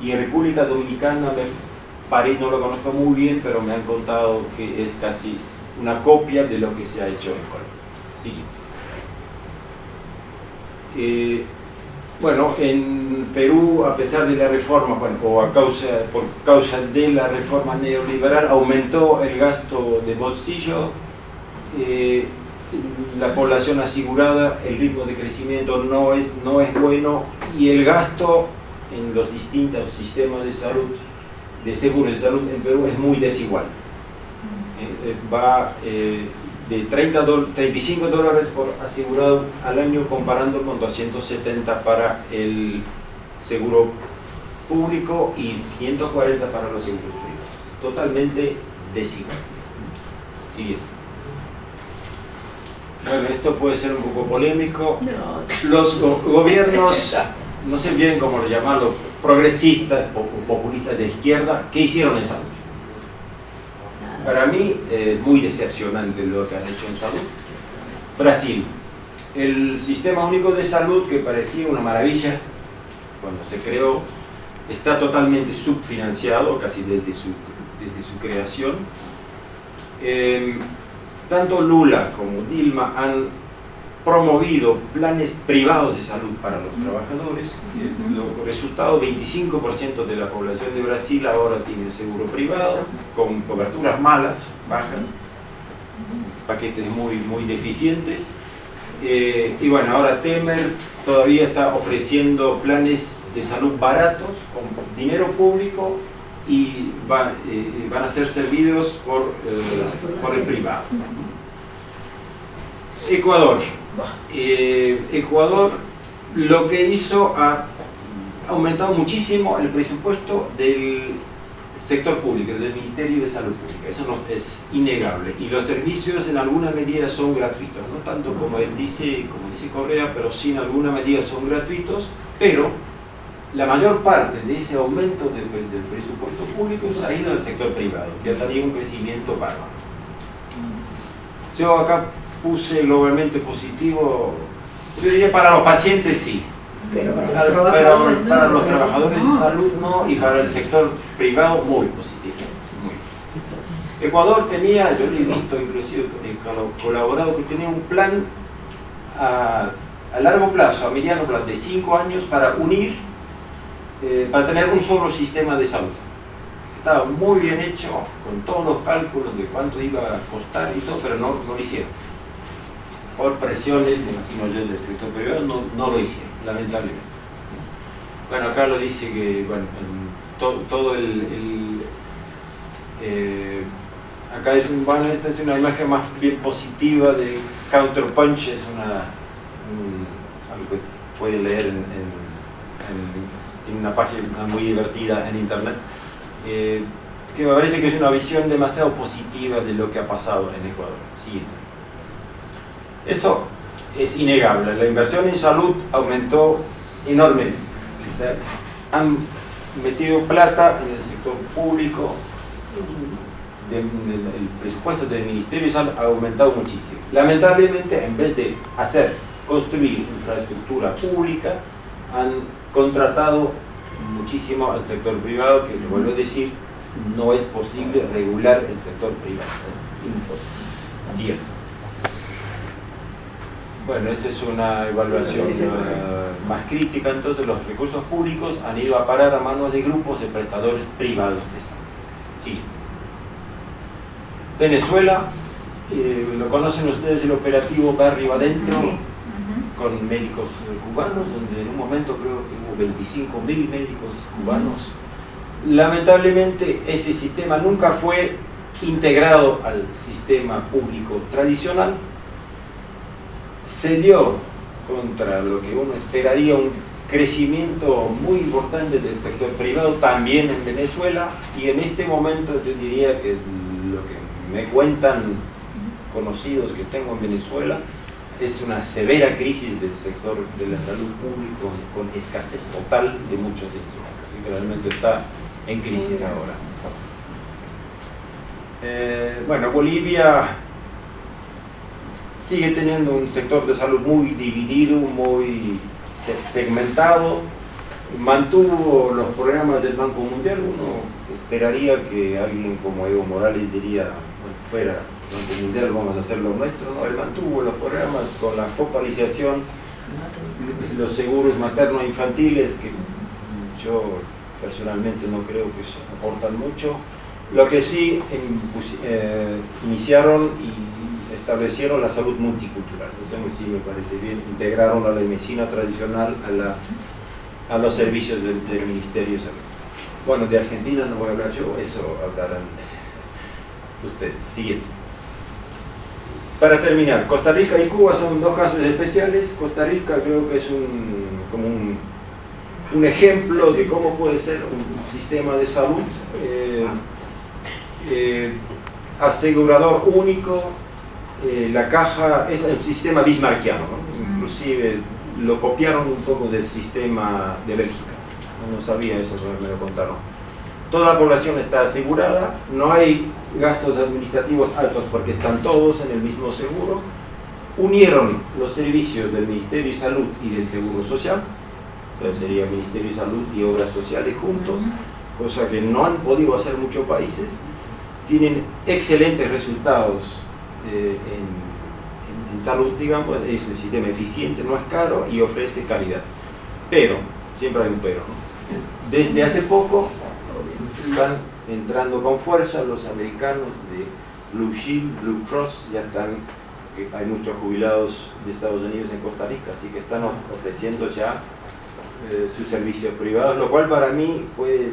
y en República Dominicana no lo conozco muy bien, pero me han contado que es casi una copia de lo que se ha hecho en Colombia. Siguiente. En Perú, a pesar de la reforma, por causa de la reforma neoliberal, aumentó el gasto de bolsillo, la población asegurada, el ritmo de crecimiento no es bueno, y el gasto en los distintos sistemas de salud, de seguros de salud en Perú, es muy desigual. Va de $35 por asegurado al año, comparando con 270 para el seguro público y 540 para los seguros privados. Totalmente desigual. Siguiente. Bueno, esto puede ser un poco polémico. Los gobiernos, no sé bien cómo llamarlo, progresistas o populistas de izquierda, ¿qué hicieron en salud? Para mí es muy decepcionante lo que han hecho en salud. Brasil, el sistema único de salud, que parecía una maravilla cuando se creó, está totalmente subfinanciado, casi desde su creación. Tanto Lula como Dilma han promovido planes privados de salud para los trabajadores. El resultado, 25% de la población de Brasil ahora tiene seguro privado, con coberturas malas, bajas, paquetes muy deficientes. Y bueno, ahora Temer todavía está ofreciendo planes de salud baratos, con dinero público, y van a ser servidos por el privado. Ecuador. Ecuador lo que hizo ha aumentado muchísimo el presupuesto del sector público, del Ministerio de Salud Pública. Eso no es innegable, y los servicios en alguna medida son gratuitos, no tanto como dice Correa, pero sí en alguna medida son gratuitos, pero la mayor parte de ese aumento del presupuesto público se ha ido al sector privado, que ha tenido un crecimiento bárbaro. Yo acá puse globalmente positivo, yo diría para los pacientes sí, pero para los trabajadores de salud no, y para el sector privado muy positivo. Ecuador tenía, yo lo he visto inclusive, colaborado, que tenía un plan a largo plazo, a mediano plazo, de 5 años, para unir, para tener un solo sistema de salud. Estaba muy bien hecho, con todos los cálculos de cuánto iba a costar y todo, pero no lo hicieron. Por presiones, me imagino yo, del sector privado, no lo hicieron, lamentablemente. Bueno, acá lo dice que, bueno, todo acá esta es una imagen más bien positiva de Counterpunch, es algo que pueden leer tiene una página muy divertida en internet. que me parece que es una visión demasiado positiva de lo que ha pasado en Ecuador. Siguiente. Eso es innegable. La inversión en salud aumentó enormemente. O sea, han metido plata en el sector público. El presupuesto del Ministerio de Salud ha aumentado muchísimo. Lamentablemente, en vez de construir infraestructura pública, han contratado muchísimo al sector privado, que le vuelvo a decir, no es posible regular el sector privado, es imposible. Cierto. Bueno, esa es una evaluación más crítica. Entonces, los recursos públicos han ido a parar a manos de grupos de prestadores privados de salud. Sí. Venezuela, lo conocen ustedes, el operativo Barrio Adentro, con médicos cubanos, donde en un momento creo que hubo 25.000 médicos cubanos. Lamentablemente ese sistema nunca fue integrado al sistema público tradicional. Se dio, contra lo que uno esperaría, un crecimiento muy importante del sector privado también en Venezuela, y en este momento yo diría que lo que me cuentan conocidos que tengo en Venezuela es una severa crisis del sector de la salud pública, con escasez total de muchos insumos. Así que realmente está en crisis ahora. Bueno, Bolivia sigue teniendo un sector de salud muy dividido, muy segmentado. Mantuvo los programas del Banco Mundial. Uno esperaría que alguien como Evo Morales diría, bueno, fuera Banco Mundial, vamos a hacer lo nuestro. No, él mantuvo los programas con la focalización, los seguros materno-infantiles, que yo personalmente no creo que aportan mucho. Lo que sí iniciaron y establecieron la salud multicultural. Eso sí me parece bien. Integraron a la medicina tradicional a los servicios del Ministerio de Salud. Bueno, de Argentina no voy a hablar yo, eso hablarán ustedes. Siguiente. Para terminar, Costa Rica y Cuba son dos casos especiales. Costa Rica creo que es como un ejemplo de cómo puede ser un sistema de salud asegurador único. La caja es un sistema bismarckiano, ¿no? Inclusive lo copiaron un poco del sistema de Bélgica. No sabía eso, me lo contaron. Toda la población está asegurada, no hay gastos administrativos altos porque están todos en el mismo seguro. Unieron los servicios del Ministerio de Salud y del Seguro Social, entonces sería Ministerio de Salud y Obras Sociales juntos, cosa que no han podido hacer muchos países. Tienen excelentes resultados en salud, digamos. Es un sistema eficiente, no es caro y ofrece calidad. Pero, siempre hay un pero, ¿no? Desde hace poco están entrando con fuerza los americanos de Blue Shield, Blue Cross, ya están, hay muchos jubilados de Estados Unidos en Costa Rica, así que están ofreciendo ya sus servicios privados, lo cual para mí puede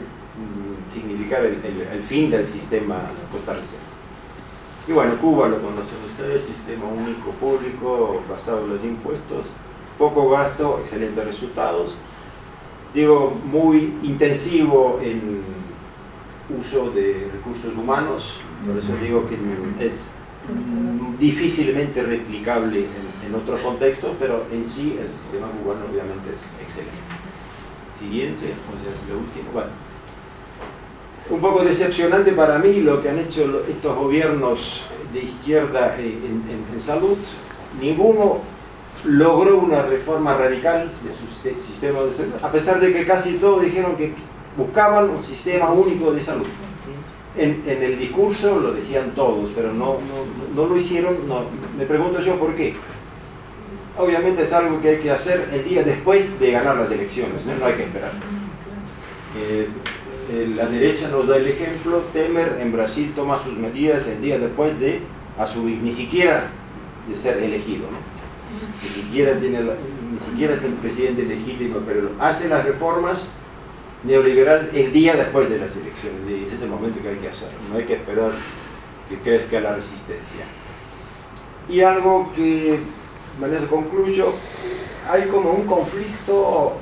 significar el fin del sistema costarricense. Y bueno, Cuba lo conocen ustedes, sistema único público basado en los impuestos, poco gasto, excelentes resultados. Digo, muy intensivo en uso de recursos humanos, por eso digo que es difícilmente replicable en otros contextos, pero en sí el sistema cubano obviamente es excelente. Siguiente, o sea, es lo último. Bueno, un poco decepcionante para mí lo que han hecho estos gobiernos de izquierda en salud. Ninguno logró una reforma radical de su sistema de salud, a pesar de que casi todos dijeron que buscaban un sistema único de salud. En el discurso lo decían todos, pero no lo hicieron. Me pregunto yo por qué. Obviamente es algo que hay que hacer el día después de ganar las elecciones, no hay que esperar. La derecha nos da el ejemplo. Temer en Brasil toma sus medidas el día después de asumir, ni siquiera de ser elegido, ¿no? Ni siquiera es el presidente legítimo, pero hace las reformas neoliberal el día después de las elecciones, y ese es el momento que hay que hacerlo, no hay que esperar que crezca la resistencia. Y algo que, con eso concluyo, hay como un conflicto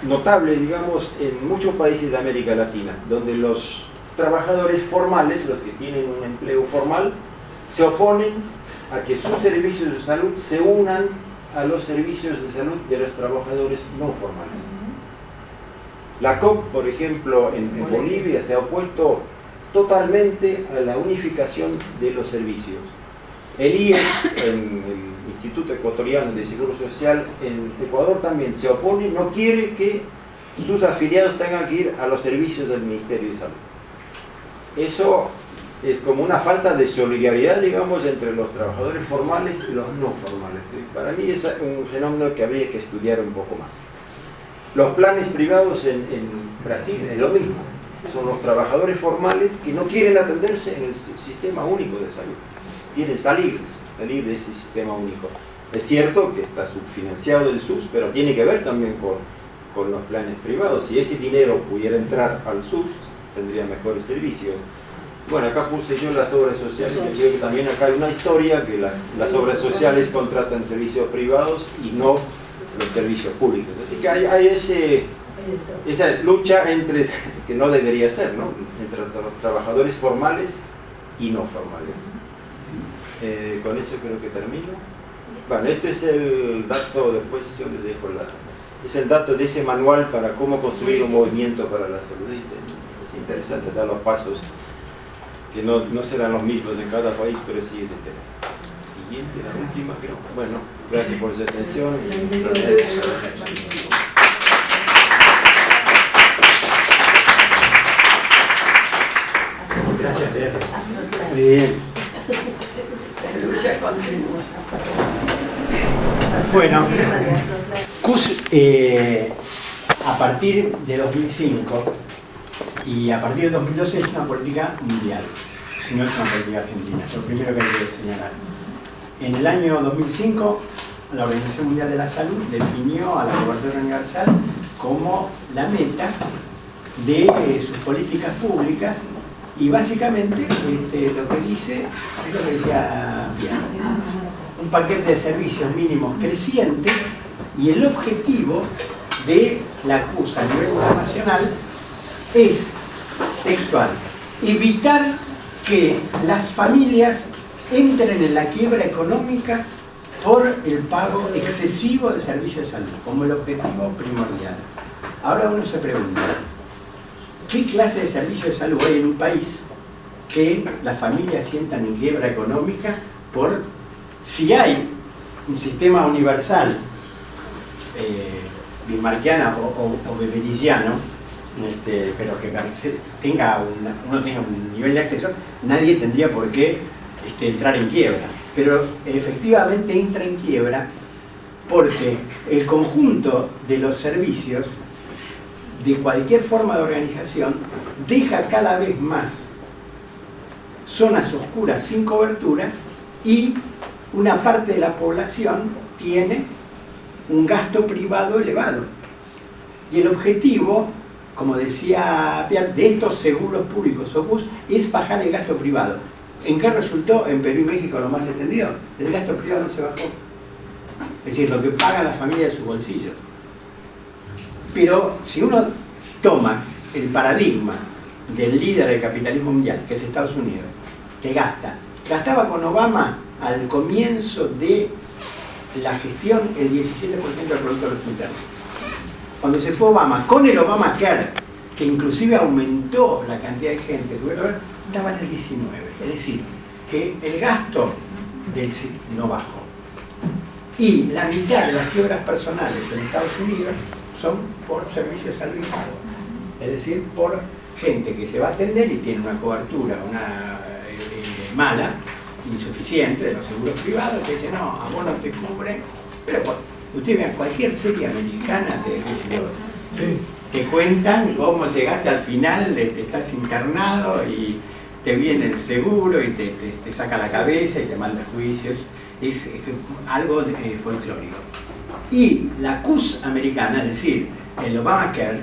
notable, digamos, en muchos países de América Latina, donde los trabajadores formales, los que tienen un empleo formal, se oponen a que sus servicios de salud se unan a los servicios de salud de los trabajadores no formales. La COP, por ejemplo, en Bolivia se ha opuesto totalmente a la unificación de los servicios. El IES, el Instituto Ecuatoriano de Seguro Social en Ecuador, también se opone, no quiere que sus afiliados tengan que ir a los servicios del Ministerio de Salud. Eso es como una falta de solidaridad, digamos, entre los trabajadores formales y los no formales. Para mí es un fenómeno que habría que estudiar un poco más. Los planes privados en Brasil es lo mismo. Son los trabajadores formales que no quieren atenderse en el sistema único de salud. Quieren salir de ese sistema único. Es cierto que está subfinanciado el SUS, pero tiene que ver también con los planes privados. Si ese dinero pudiera entrar al SUS, tendría mejores servicios. Bueno, acá puse yo las obras sociales, que creo que también acá hay una historia, que las obras sociales contratan servicios privados y no los servicios públicos. Así que hay esa lucha entre, que no debería ser, ¿no?, entre los trabajadores formales y no formales. Con eso creo que termino. Bueno, este es el dato, después yo les dejo es el dato de ese manual para cómo construir un movimiento para la salud. Es interesante, da los pasos que no serán los mismos en cada país, pero sí es interesante. Siguiente, la última, creo. Bueno, gracias por su atención. Gracias, Eder. Muy bien. Bueno, CUS, a partir de 2005 y a partir de 2012 es una política mundial, no es una política argentina, es lo primero que hay que señalar. En el año 2005, la Organización Mundial de la Salud definió a la cobertura universal como la meta de sus políticas públicas. Y básicamente lo que dice es lo que decía Bianchi, un paquete de servicios mínimos creciente, y el objetivo de la CUS a nivel internacional es, textual, evitar que las familias entren en la quiebra económica por el pago excesivo de servicios de salud, como el objetivo primordial. Ahora uno se pregunta, ¿qué clase de servicio de salud hay en un país que las familias sientan en quiebra económica por, si hay un sistema universal bismarckiano o beveridgiano, pero que uno tenga un nivel de acceso, nadie tendría por qué entrar en quiebra. Pero efectivamente entra en quiebra porque el conjunto de los servicios de cualquier forma de organización deja cada vez más zonas oscuras sin cobertura, y una parte de la población tiene un gasto privado elevado. Y el objetivo, como decía Pierre, de estos seguros públicos o CUS es bajar el gasto privado. ¿En qué resultó en Perú y México lo más extendido? El gasto privado no se bajó. Es decir, lo que paga la familia de sus bolsillos. Pero si uno toma el paradigma del líder del capitalismo mundial, que es Estados Unidos, que gastaba con Obama al comienzo de la gestión el 17% del Producto Bruto Interno. Cuando se fue Obama, con el Obamacare, que inclusive aumentó la cantidad de gente, estaba en el 19%. Es decir, que el gasto no bajó. Y la mitad de las quiebras personales en Estados Unidos son por servicios de salud pago. Es decir, por gente que se va a atender y tiene una cobertura mala, insuficiente de los seguros privados, que dice, no, a vos no te cubre. Pero bueno, ustedes vean, cualquier serie americana te cuentan cómo llegaste al final, estás internado y te viene el seguro y te saca la cabeza y te manda juicios. Es algo folclórico. Y la CUS americana, es decir, el Obamacare,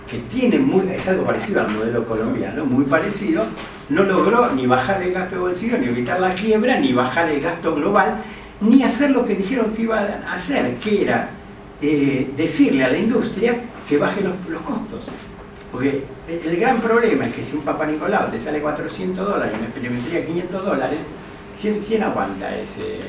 que tiene es algo parecido al modelo colombiano, muy parecido, no logró ni bajar el gasto de bolsillo, ni evitar la quiebra, ni bajar el gasto global, ni hacer lo que dijeron que iban a hacer, que era decirle a la industria que baje los costos. Porque el gran problema es que si un Papa Nicolau te sale $400 y una espirometría $500, ¿quién aguanta ese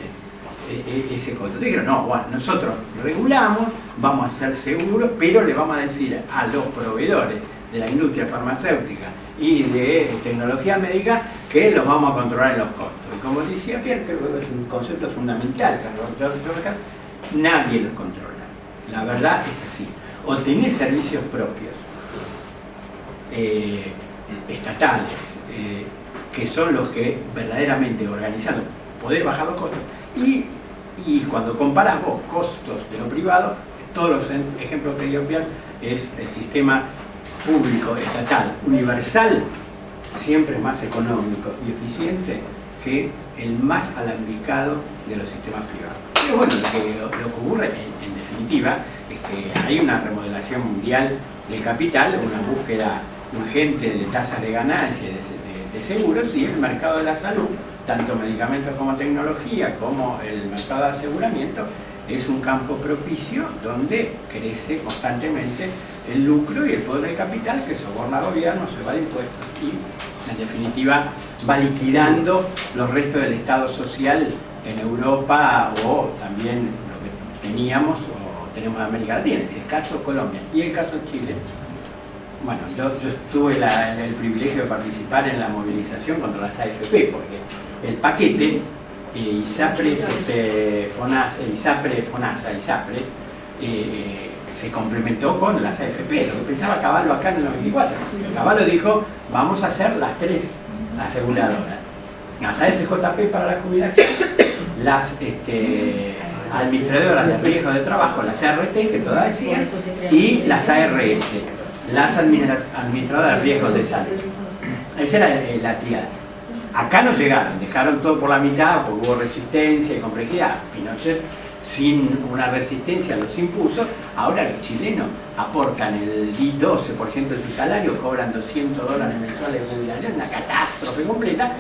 costo? Entonces dijeron, no, bueno, nosotros regulamos, vamos a ser seguros, pero le vamos a decir a los proveedores de la industria farmacéutica y de tecnología médica que los vamos a controlar en los costos. Y como decía Pierre, que es un concepto fundamental, que nadie los controla. La verdad es así. O tenés servicios propios, estatales, que son los que verdaderamente organizando podés bajar los costos. Y cuando comparás vos costos de lo privado, todos los ejemplos que dio Pierre es el sistema público, estatal, universal, siempre es más económico y eficiente que el más alambicado de los sistemas privados. Pero bueno, lo que ocurre en definitiva es que hay una remodelación mundial del capital, una búsqueda urgente de tasas de ganancia, de seguros, y el mercado de la salud, tanto medicamentos como tecnología, como el mercado de aseguramiento, es un campo propicio donde crece constantemente el lucro y el poder del capital que soborna al gobierno, se va de impuestos y en definitiva va liquidando los restos del Estado social en Europa o también lo que teníamos o tenemos en América Latina, es el caso Colombia y el caso Chile. Bueno, yo tuve el privilegio de participar en la movilización contra las AFP porque el paquete ISAPRE, FONASA, se complementó con las AFP, lo que pensaba Cavallo acá en el 94. Cavallo dijo, vamos a hacer las 3 aseguradoras, las AFJP para la jubilación, las administradoras de riesgo de trabajo, las ART, que todavía decían, y las ARS, las administradoras de riesgos de salud. Esa era la triada. Acá no llegaron, dejaron todo por la mitad porque hubo resistencia y complejidad. Pinochet, sin una resistencia, los impuso. Ahora los chilenos aportan el 12% de su salario, cobran $200 mensuales de jubilación, una catástrofe completa.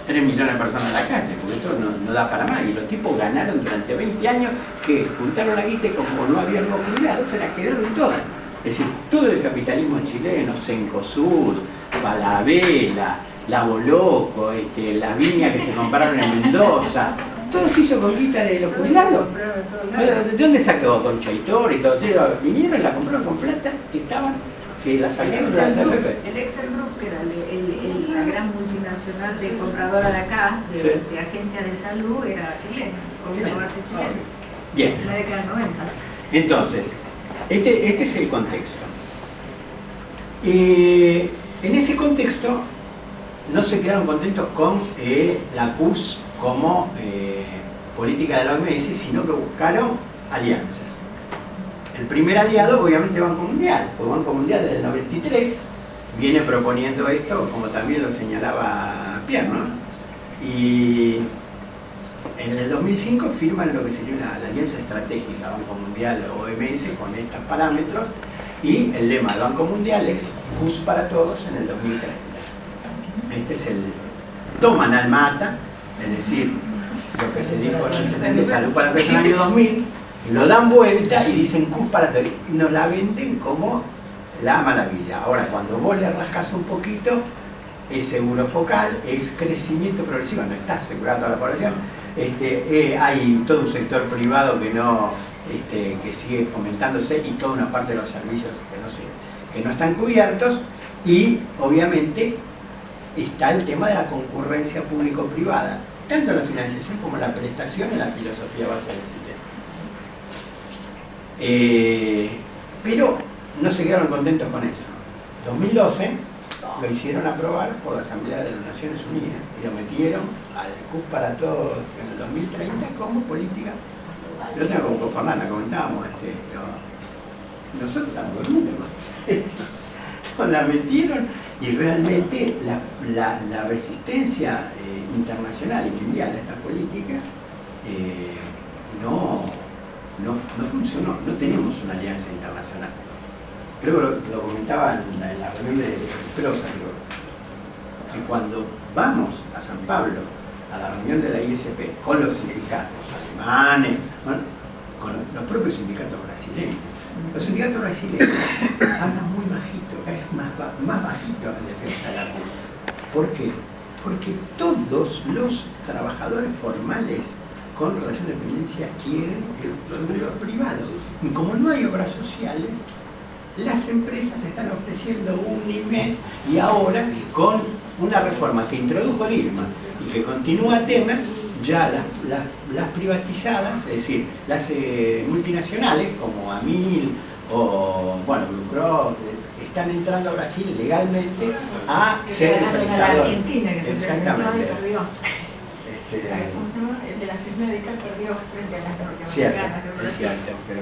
3 millones de personas en la calle, porque esto no da para más. Y los tipos ganaron durante 20 años que juntaron la guita y como no habían jubilado, se la quedaron todas. Es decir, todo el capitalismo chileno, Cencosud, Falabella, La Boloco, las viñas que se compraron en Mendoza, todo se hizo con guita de los jubilados. ¿De dónde sacó Concha y Toro y todo eso? Vinieron, la compraron con plata que la sacaron de las AFP. El Excel Group, que era la gran multinacional de compradora de acá, de agencia de salud, era chilena, con una base chilena. Bien. En la década del 90. Entonces, este es el contexto. En ese contexto no se quedaron contentos con la CUS como política de la OMS, sino que buscaron alianzas. El primer aliado, obviamente, Banco Mundial, porque Banco Mundial desde el 93 viene proponiendo esto, como también lo señalaba Pierre, ¿no? Y en el 2005 firman lo que sería la alianza estratégica Banco Mundial OMS con estos parámetros, y el lema del Banco Mundial es CUS para todos en el 2030. Este es toman al mata, es decir, lo que se dijo en el 70, salud para todos en el año 2000, lo dan vuelta y dicen CUS para todos, y nos la venden como la maravilla. Ahora, cuando vos le rascas un poquito, es seguro focal, es crecimiento progresivo, no está asegurado a toda la población. Hay todo un sector privado que sigue fomentándose y toda una parte de los servicios que no están cubiertos, y obviamente está el tema de la concurrencia público-privada, tanto la financiación como la prestación en la filosofía base del sistema. Pero no se quedaron contentos con eso. 2012 lo hicieron aprobar por la Asamblea de las Naciones Unidas y lo metieron al CUS para todos en el 2030 como política. Yo tengo como con Fernanda, comentábamos, nosotros estamos durmiendo, ¿no? La metieron, y realmente la resistencia internacional y mundial a esta política no funcionó, no tenemos una alianza internacional. Creo que lo comentaba en la reunión de Prosa, que cuando vamos a San Pablo, a la reunión de la ISP, con los sindicatos alemanes, bueno, con los propios sindicatos brasileños, Los sindicatos brasileños hablan muy bajito, cada vez más bajito en defensa de la cosa. ¿Por qué? Porque todos los trabajadores formales con relación de dependencia quieren el sector privado. Y como no hay obras sociales, las empresas están ofreciendo un IME, y ahora con una reforma que introdujo Dilma y que continúa Temer, ya las privatizadas, es decir, las multinacionales como Amil o Blue Cross, están entrando a Brasil legalmente a ser el prestador. Argentina, que se presentó y perdió. ¿Cómo se llama? El de la Swiss Medical perdió frente a las norteamericanas. Cierto, pero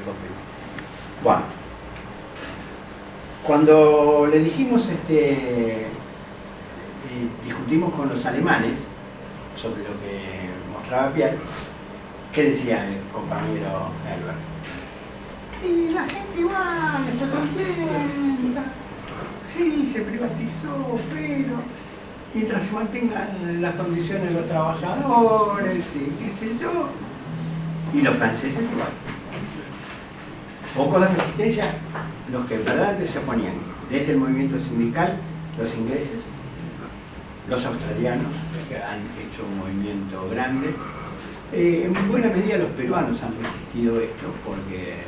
bueno, cuando le dijimos, discutimos con los alemanes sobre lo que mostraba Pierre, ¿qué decía el compañero Herbert? Y la gente igual está contenta, sí, se privatizó, pero mientras se mantengan las condiciones de los trabajadores y qué sé yo. Y los franceses igual. Focos de resistencia, los que verdaderamente se oponían, desde el movimiento sindical, los ingleses, los australianos, que han hecho un movimiento grande. En buena medida los peruanos han resistido esto porque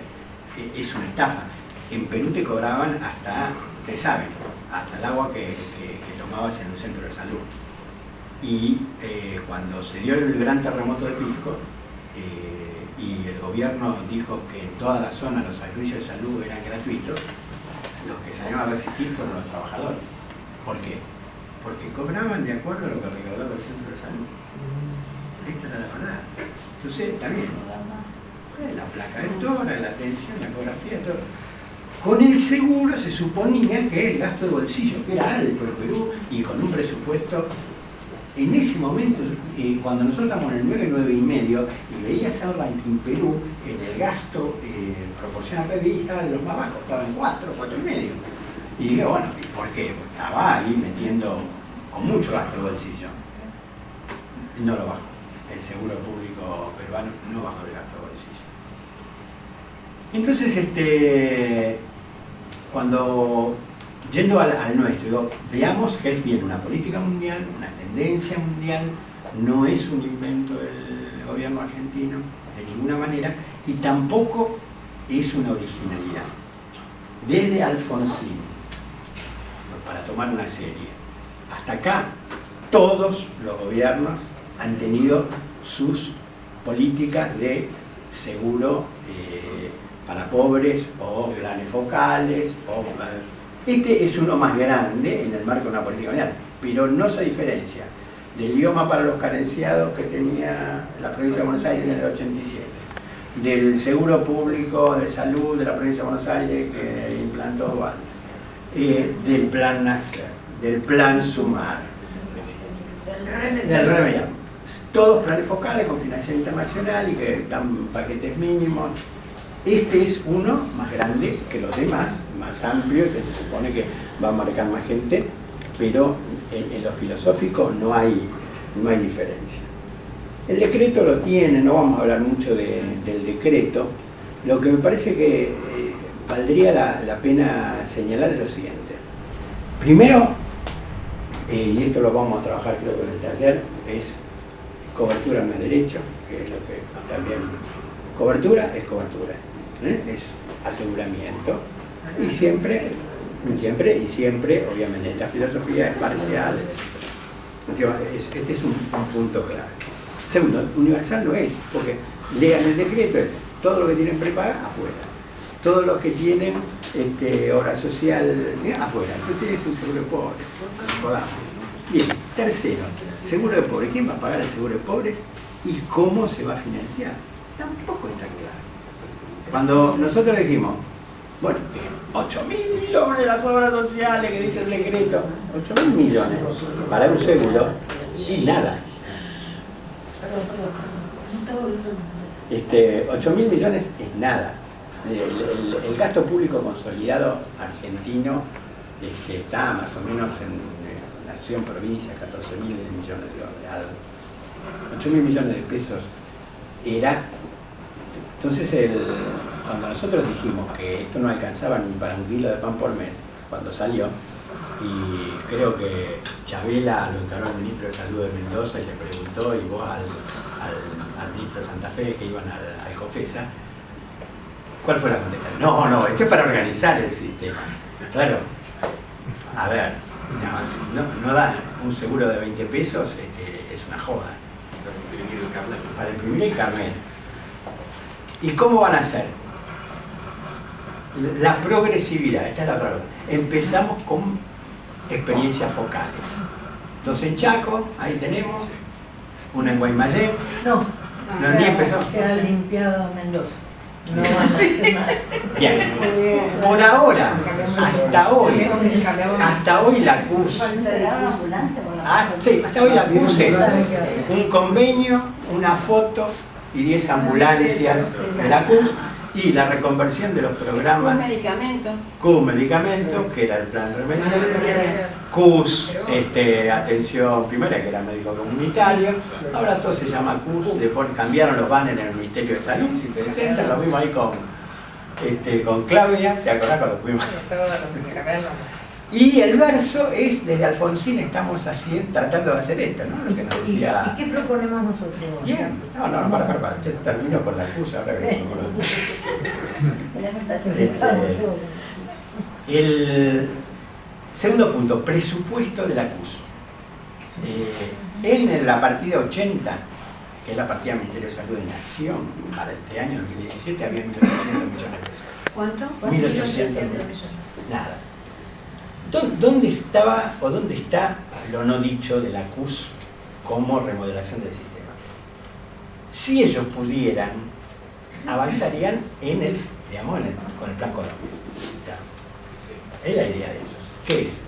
es una estafa. En Perú te cobraban hasta, ustedes saben, hasta el agua que tomabas en un centro de salud. Y cuando se dio el gran terremoto de Pisco, y el gobierno dijo que en toda la zona los servicios de salud eran gratuitos, los que salieron a resistir fueron los trabajadores. ¿Por qué? Porque cobraban de acuerdo a lo que recaudaba el centro de salud. Esta era la verdad. Entonces, también, la placa de tora, la atención, la ecografía, todo. Con el seguro se suponía que el gasto de bolsillo, que era alto en Perú, y con un presupuesto, en ese momento, cuando nosotros estamos en el 9,5, y veías el ranking Perú, en el gasto proporcional al PBI estaba de los más bajos, estaba en 4,5. Y dije, bueno, ¿y por qué? Pues estaba ahí metiendo con mucho gasto de bolsillo. No lo bajó. El seguro público peruano no bajó el gasto de bolsillo. Entonces, cuando, yendo al nuestro, digo, veamos que es bien una política mundial, una tendencia mundial, no es un invento del gobierno argentino de ninguna manera, y tampoco es una originalidad. Desde Alfonsín, para tomar una serie, hasta acá, todos los gobiernos han tenido sus políticas de seguro para pobres o planes focales. Este es uno más grande en el marco de una política mundial, pero no se diferencia del IOMA para los carenciados que tenía la provincia de Buenos Aires en el 87, del seguro público de salud de la provincia de Buenos Aires que implantó Osvaldo, del plan Nacer, del plan Sumar, del REMEA. Todos planes focales con financiación internacional y que dan paquetes mínimos. Este es uno más grande que los demás, más amplio, que se supone que va a marcar más gente, pero en lo filosófico no hay diferencia. El decreto lo tiene, no vamos a hablar mucho del decreto. Lo que me parece que valdría la pena señalar es lo siguiente. Primero, y esto lo vamos a trabajar creo que en el taller, es cobertura más derecho, que es lo que también... Cobertura es cobertura, es aseguramiento. Y siempre, obviamente, esta filosofía es parcial. Este es un punto clave. Segundo, universal no es, porque lean el decreto, todo lo que tienen prepaga, afuera. Todos los que tienen obra social, ¿sí? Afuera. Entonces es un seguro de pobres. Bien, tercero, seguro de pobres. ¿Quién va a pagar el seguro de pobres y cómo se va a financiar? Tampoco está claro. Cuando nosotros dijimos, bueno, 8.000 millones de las obras sociales que dice el decreto, 8.000 millones para un seguro y nada. 8.000 millones es nada. El gasto público consolidado argentino está más o menos en nación, provincia, 14.000 millones de dólares. 8.000 millones de pesos era. Entonces cuando nosotros dijimos que esto no alcanzaba ni para un kilo de pan por mes, cuando salió, y creo que Chavela lo encaró al ministro de Salud de Mendoza y le preguntó, y vos al ministro de Santa Fe, que iban al COFESA, ¿cuál fue la contestación? No, esto es para organizar el sistema. Claro, a ver, no da un seguro de 20 pesos, es una joda. Para imprimir el carnet. ¿Y cómo van a hacer? La progresividad, esta es la palabra. Empezamos con experiencias focales. Entonces en Chaco, ahí tenemos, una en Guaymallén. No, ni empezó. Se ha limpiado Mendoza. No van a hacer nada. Bien, por ahora, hasta hoy la CUS, hasta hoy la CUS es un convenio, una foto y 10 ambulancias de la CUS y la reconversión de los programas CUS medicamentos, que era el plan remedial, CUS atención primaria, que era médico comunitario, ahora todo se llama CUS, cambiaron los banners en el Ministerio de Salud, si te centras, lo vimos ahí con Claudia, ¿te acordás cuando fuimos? Y el verso es, desde Alfonsín estamos tratando de hacer esto, ¿no? Lo que nos decía... ¿Y qué proponemos nosotros? Bien, para, termino con la CUS, ahora que el segundo punto, presupuesto de la CUS. En la partida 80, que es la partida del Ministerio de Salud de Nación, para este año 2017 había 1.800 millones de pesos. ¿Cuánto? 1.800 millones. Nada. ¿Dónde estaba o dónde está lo no dicho de la CUS como remodelación del sistema? Si ellos pudieran, avanzarían con el plan Colombia. Es la idea de ellos. ¿Qué es?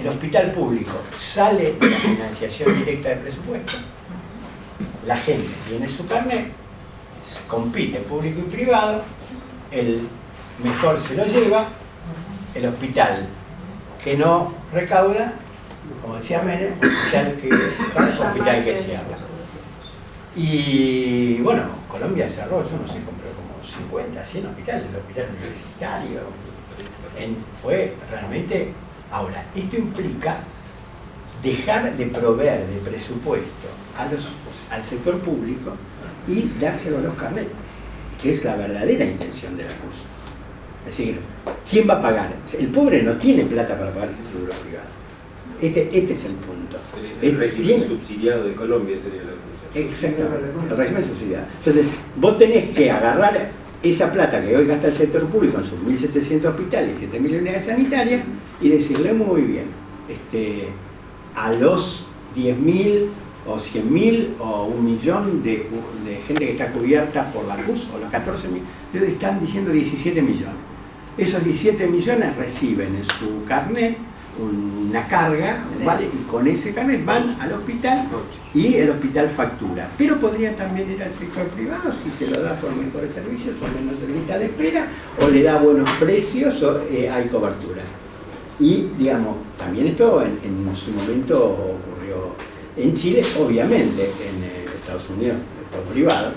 El hospital público sale de la financiación directa del presupuesto, la gente tiene su carnet, compite público y privado, el mejor se lo lleva, el hospital que no recauda, como decía Menem, hospital que cierra. Y bueno, Colombia cerró, yo no sé, compró como 50, 100 hospitales, el hospital universitario. Fue realmente... Ahora, esto implica dejar de proveer de presupuesto al sector público y dárselo a los carnets, que es la verdadera intención de la CUS. Es decir, ¿quién va a pagar? El pobre no tiene plata para pagarse el seguro privado. Este es el punto. El régimen subsidiado de Colombia sería la CUS. Exactamente, el régimen subsidiado. Entonces, vos tenés que agarrar esa plata que hoy gasta el sector público en sus 1.700 hospitales y 7.000 unidades sanitarias y decirle muy bien, a los 10.000 o 100.000 o 1 millón de gente que está cubierta por la CUS, o los 14 millones, ellos están diciendo 17 millones. Esos 17 millones reciben en su carnet una carga, ¿vale? Y con ese carnet van al hospital y el hospital factura. Pero podría también ir al sector privado si se lo da por mejores servicios o menos lista de espera, o le da buenos precios o hay cobertura. Y, digamos, también esto en su momento ocurrió en Chile, obviamente, en Estados Unidos, sector privado.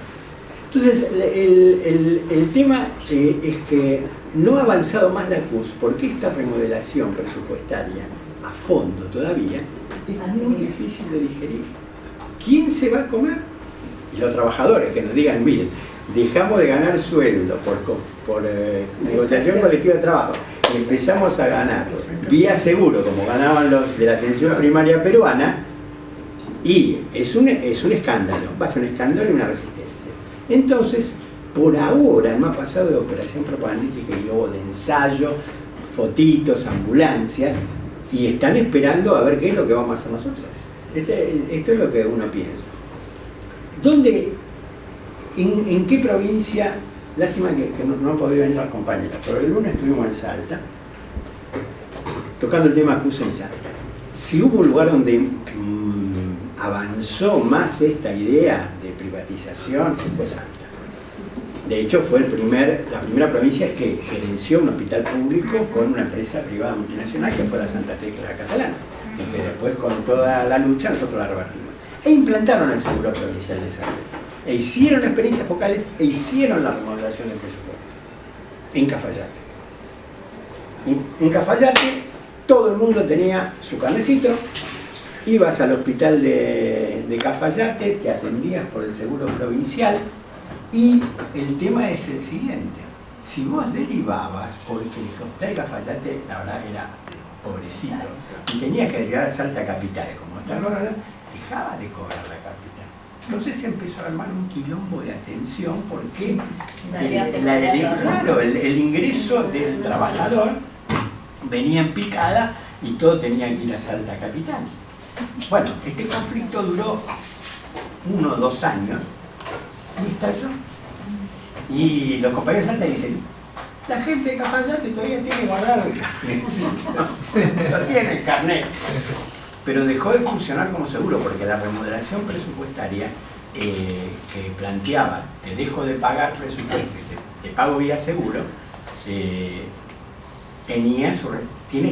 Entonces, el tema es que no ha avanzado más la CUS porque esta remodelación presupuestaria a fondo todavía es muy difícil de digerir. ¿Quién se va a comer? Y los trabajadores que nos digan, miren, dejamos de ganar sueldo por negociación colectiva de trabajo y empezamos a ganar vía seguro como ganaban los de la atención primaria peruana, y es un escándalo, va a ser un escándalo y una resistencia. Entonces, por ahora no ha pasado de operación propagandística y luego de ensayo, fotitos, ambulancias, y están esperando a ver qué es lo que vamos a hacer nosotros. Esto es lo que uno piensa. ¿En qué provincia? Lástima que no han podido venir las compañeras, pero el lunes estuvimos en Salta, tocando el tema CUS en Salta. Si hubo un lugar donde avanzó más esta idea de privatización, fue Salta. De hecho, fue la primera provincia que gerenció un hospital público con una empresa privada multinacional, que fue la Santa Tecla Catalana, y que después, con toda la lucha, nosotros la revertimos. E implantaron el Seguro Provincial de Salud. E hicieron experiencias focales e hicieron la remodelación del presupuesto. en Cafayate. En Cafayate todo el mundo tenía su carnecito, ibas al hospital de Cafayate, te atendías por el seguro provincial, y el tema es el siguiente: si vos derivabas, porque el hospital de Cafayate la verdad era pobrecito y tenías que derivar a Salta Capital, como está ahora, dejaba de cobrar la capital. Entonces se empezó a armar un quilombo de atención porque el ingreso del trabajador venía en picada y todos tenían que ir a Salta Capital. Bueno, este conflicto duró 1 o 2 años y estalló. Y los compañeros de Salta dicen: la gente de Cafayate todavía tiene guardado el carnet. No tiene el carnet. Pero dejó de funcionar como seguro porque la remodelación presupuestaria que planteaba, te dejo de pagar presupuesto y te pago vía seguro, tiene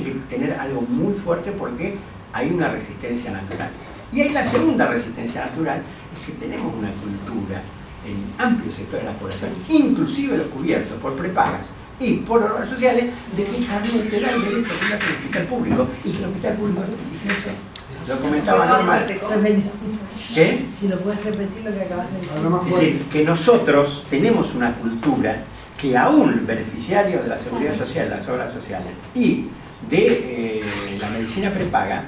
que tener algo muy fuerte porque hay una resistencia natural. Y hay la segunda resistencia natural, es que tenemos una cultura en amplios sectores de la población, inclusive los cubiertos por prepagas y por obras sociales, de que el jardín te da el derecho a cuidar el hospital público y que el hospital público es eso. Lo comentaba Norma. ¿Qué? Si lo puedes repetir lo que acabas de decir. Es decir, que nosotros tenemos una cultura que aún beneficiarios de la seguridad social, las obras sociales y de la medicina prepaga,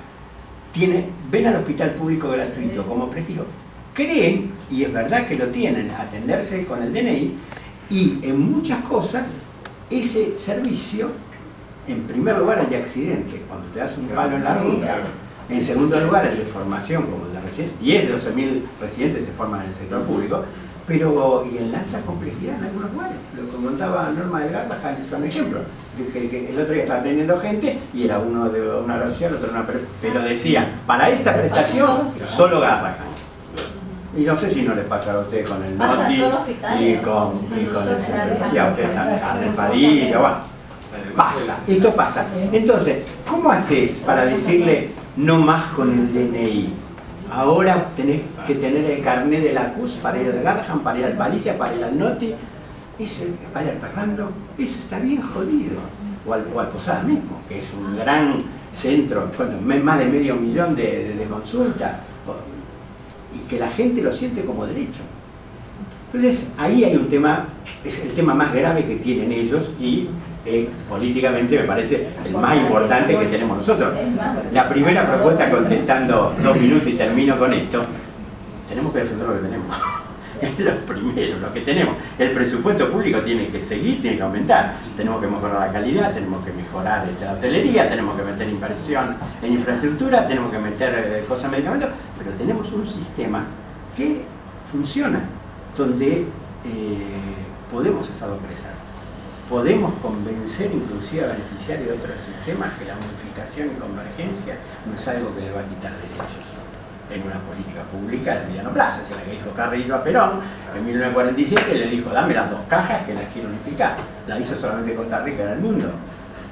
ven al hospital público gratuito como prestigio, creen, y es verdad que lo tienen, atenderse con el DNI, y en muchas cosas ese servicio, en primer lugar el de accidente, cuando te das un palo en la ruta, en segundo lugar el de formación, como el de residentes, 10 de 12.000 residentes se forman en el sector público, pero y en la alta complejidad en algunos lugares. Lo que contaba Norma del Garrahan es un ejemplo, que el otro día estaba atendiendo gente y era uno de una oración, el otro de una pero decía, para esta prestación solo Garrahan. Y no sé si no les pasa a ustedes con el Noti y con el Centro de Santiago, el Padilla, bueno, pasa, esto pasa. Entonces, ¿cómo haces para decirle no más con el DNI? Ahora tenés que tener el carnet de la CUS para ir al Garrahan, para ir al Padilla, para ir al Noti, eso, para ir al Fernando, eso está bien jodido. O al Posada mismo, que es un gran centro, con más de medio millón de consultas, y que la gente lo siente como derecho. Entonces, ahí hay un tema, es el tema más grave que tienen ellos y políticamente me parece el más importante que tenemos nosotros. La primera propuesta, contestando 2 minutos y termino con esto, tenemos que defender lo que tenemos. Es lo primero, lo que tenemos. El presupuesto público tiene que seguir, tiene que aumentar. Tenemos que mejorar la calidad, tenemos que mejorar la hotelería, tenemos que meter inversión en infraestructura, tenemos que meter cosas en medicamentos, pero tenemos un sistema que funciona, donde podemos hacerlo crecer. Podemos convencer inclusive a beneficiarios de otros sistemas que la modificación y convergencia no es algo que le va a quitar derechos en una política pública de mediano plazo. Es la que hizo Carrillo a Perón en 1947, le dijo: dame las 2 cajas que las quiero unificar. La hizo solamente Costa Rica en el mundo.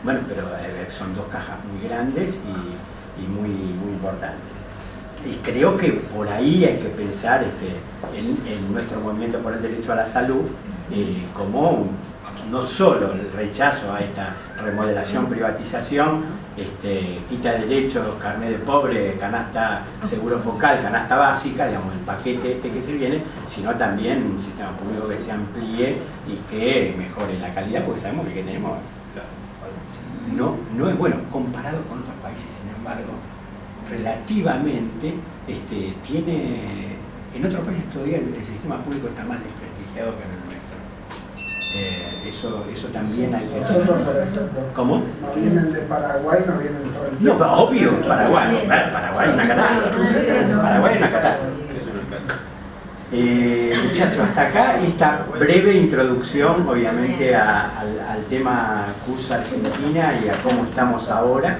Bueno, pero son 2 cajas muy grandes y muy importantes. Y creo que por ahí hay que pensar en nuestro movimiento por el derecho a la salud como no solo el rechazo a esta remodelación, privatización, quita de derechos, carnet de pobre, canasta seguro focal, canasta básica, digamos, el paquete que se viene, sino también un sistema público que se amplíe y que mejore la calidad, porque sabemos que tenemos no es bueno comparado con otros países, sin embargo, relativamente en otros países todavía el sistema público está más desprestigiado que en el nuestro. Eso también hay que hacer. ¿Cómo? No vienen de Paraguay, no vienen todo el tiempo. No, pero obvio, Paraguay es una catástrofe. Paraguay es una catástrofe. Muchachos, hasta acá esta breve introducción, obviamente, al tema CUS Argentina y a cómo estamos ahora.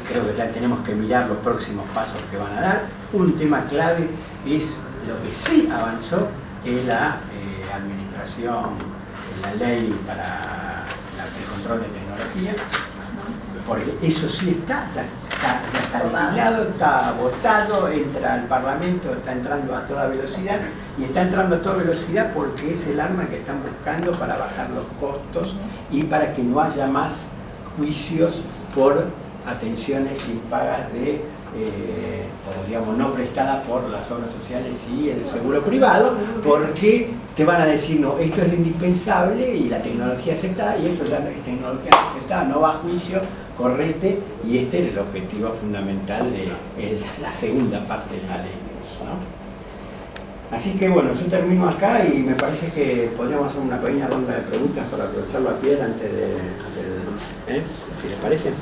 Creo que tenemos que mirar los próximos pasos que van a dar. Un tema clave es lo que sí avanzó, es la administración, la ley para el control de tecnología, porque eso sí ya está está legislado, está votado, entra al Parlamento, está entrando a toda velocidad y está entrando a toda velocidad porque es el arma que están buscando para bajar los costos y para que no haya más juicios por atenciones impagas de o digamos no prestadas por las obras sociales y el seguro privado, porque te van a decir no, esto es lo indispensable y la tecnología aceptada y esto es la tecnología aceptada, no va a juicio, correte, y este es el objetivo fundamental de la segunda parte de la ley, ¿no? Así que bueno, yo termino acá y me parece que podríamos hacer una pequeña ronda de preguntas para aprovechar la piel antes si les parece.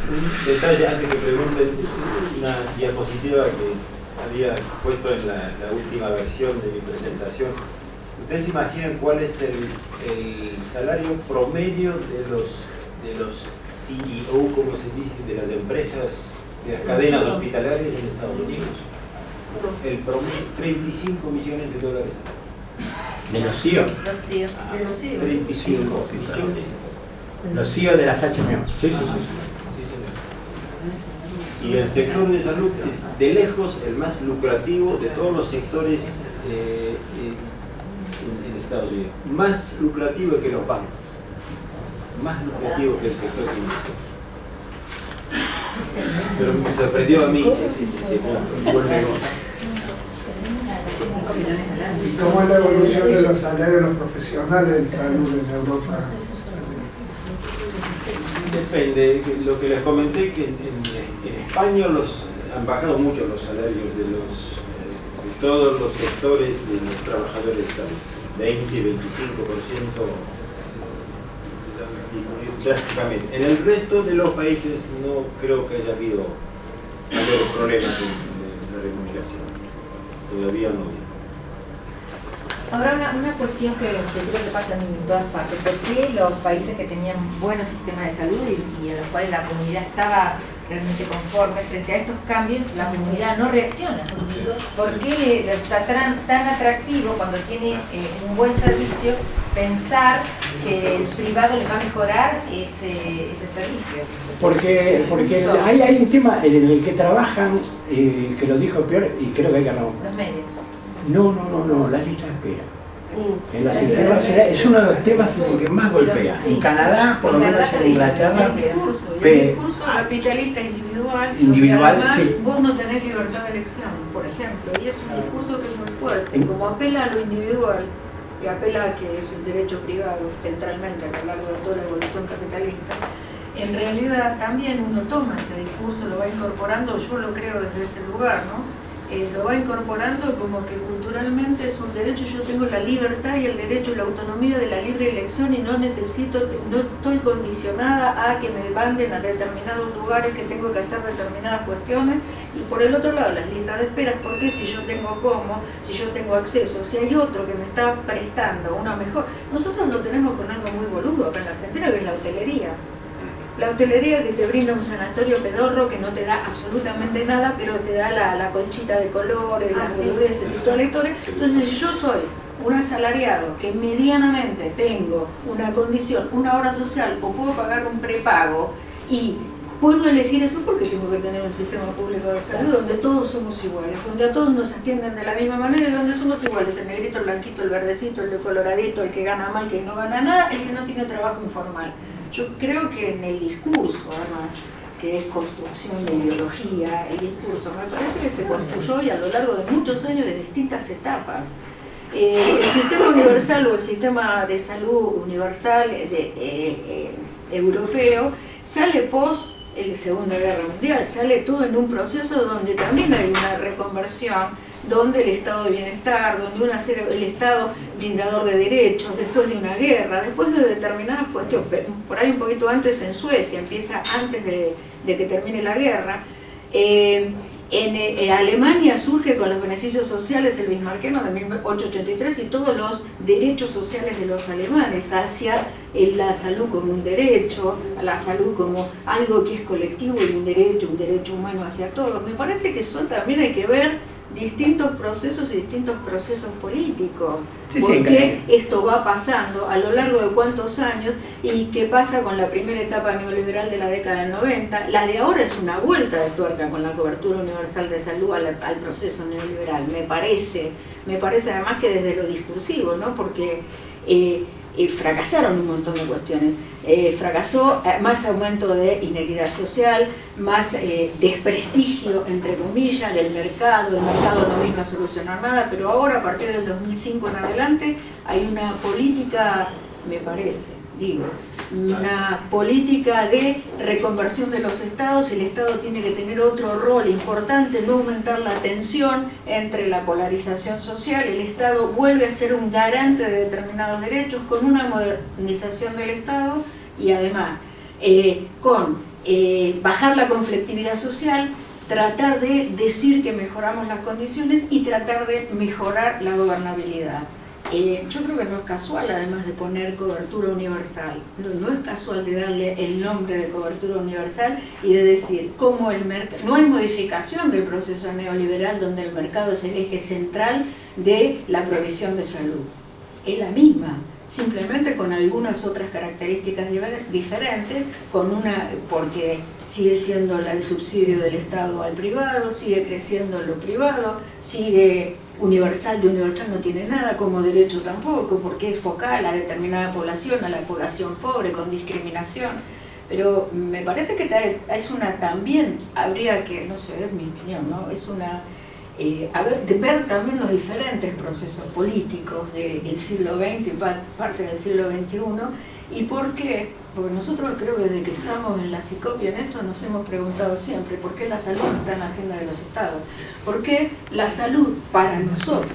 Un detalle antes que pregunten, una diapositiva que había puesto en la última versión de mi presentación. ¿Ustedes se imaginan cuál es el salario promedio de los CEO, como se dice, de las empresas, de las cadenas hospitalarias en Estados Unidos? El promedio, $35 millones. ¿De los CEO? Los CEO. De los CEO. 35 millones. Los CEO de las HMO. Sí. Y el sector de salud es de lejos el más lucrativo de todos los sectores en Estados Unidos. Más lucrativo que los bancos. Más lucrativo que el sector financiero. Pero me sorprendió a mí ese punto. Buen negocio. ¿Y cómo es la evolución de los salarios de los profesionales de salud en Europa? Depende, lo que les comenté, que en España han bajado mucho los salarios de todos los sectores de los trabajadores de salud, 20-25% drásticamente. En el resto de los países no creo que haya habido mayores problemas en la remuneración, todavía no. Ahora una cuestión que creo que pasa en todas partes. ¿Por qué los países que tenían buenos sistemas de salud y a los cuales la comunidad estaba realmente conforme frente a estos cambios, la comunidad no reacciona? ¿Por qué está tan atractivo cuando tiene un buen servicio pensar que el privado les va a mejorar ese servicio? Porque hay un tema en el que trabajan, que lo dijo peor y creo que hay que romper. Los medios. No, las listas de espera. En los sistemas es uno de los temas en el que más golpea. En Canadá, por lo menos en Inglaterra, el discurso capitalista individual, además sí. Vos no tenés libertad de elección, por ejemplo, y es un discurso que es muy fuerte, como apela a lo individual y apela a que es un derecho privado centralmente a lo largo de toda la evolución capitalista. En realidad también uno toma ese discurso, lo va incorporando, yo lo creo desde ese lugar, ¿no? Lo va incorporando como que culturalmente es un derecho, yo tengo la libertad y el derecho y la autonomía de la libre elección y no estoy condicionada a que me manden a determinados lugares que tengo que hacer determinadas cuestiones. Y por el otro lado, las listas de esperas, porque si yo tengo si yo tengo acceso, si hay otro que me está prestando una mejor. Nosotros lo tenemos con algo muy boludo acá en la Argentina, que es la hotelería. La hotelería que te brinda un sanatorio pedorro que no te da absolutamente nada, pero te da la conchita de colores, las boludeces y toda la historia. Entonces, si yo soy un asalariado que medianamente tengo una condición, una obra social, o puedo pagar un prepago y puedo elegir eso porque tengo que tener un sistema público de salud donde todos somos iguales, donde a todos nos atienden de la misma manera y donde somos iguales, el negrito, el blanquito, el verdecito, el coloradito, el que gana mal, el que no gana nada, el que no tiene trabajo informal. Yo creo que en el discurso, además, que es construcción de ideología, el discurso me parece que se construyó y a lo largo de muchos años de distintas etapas. El sistema universal o el sistema de salud universal europeo sale post la Segunda Guerra Mundial, sale todo en un proceso donde también hay una reconversión, donde el estado de bienestar, donde el estado brindador de derechos, después de una guerra, después de determinadas cuestiones, por ahí un poquito antes en Suecia, empieza antes de que termine la guerra. En Alemania surge con los beneficios sociales el bismarckeno de 1883 y todos los derechos sociales de los alemanes hacia la salud como un derecho, a la salud como algo que es colectivo y un derecho humano hacia todos. Me parece que eso también hay que ver distintos procesos y distintos procesos políticos. Sí, ¿Por sí, qué esto va pasando a lo largo de cuántos años y qué pasa con la primera etapa neoliberal de la década del 90? La de ahora es una vuelta de tuerca con la cobertura universal de salud al proceso neoliberal, me parece además que desde lo discursivo, ¿no? Porque fracasaron un montón de cuestiones. Fracasó más aumento de inequidad social, más desprestigio, entre comillas, del mercado. El mercado no vino a solucionar nada, pero ahora, a partir del 2005 en adelante, hay una política, me parece, una política de reconversión de los estados. El Estado tiene que tener otro rol importante, no aumentar la tensión entre la polarización social. El Estado vuelve a ser un garante de determinados derechos con una modernización del Estado y además con bajar la conflictividad social, tratar de decir que mejoramos las condiciones y tratar de mejorar la gobernabilidad. Yo creo que no es casual, además de poner cobertura universal, no es casual de darle el nombre de cobertura universal y de decir cómo el mercado, no hay modificación del proceso neoliberal donde el mercado es el eje central de la provisión de salud. Es la misma, simplemente con algunas otras características diferentes, porque sigue siendo el subsidio del Estado al privado, sigue creciendo lo privado, sigue universal, de universal no tiene nada, como derecho tampoco, porque es focal a determinada población, a la población pobre, con discriminación. Pero me parece que es una, también habría que, no sé, es mi opinión, ¿no? Es una, ver también los diferentes procesos políticos del siglo XX y parte del siglo XXI. ¿Y por qué? Porque nosotros creo que desde que estamos en la Cicopia en esto nos hemos preguntado siempre ¿por qué la salud no está en la agenda de los estados? ¿Por qué la salud para nosotros,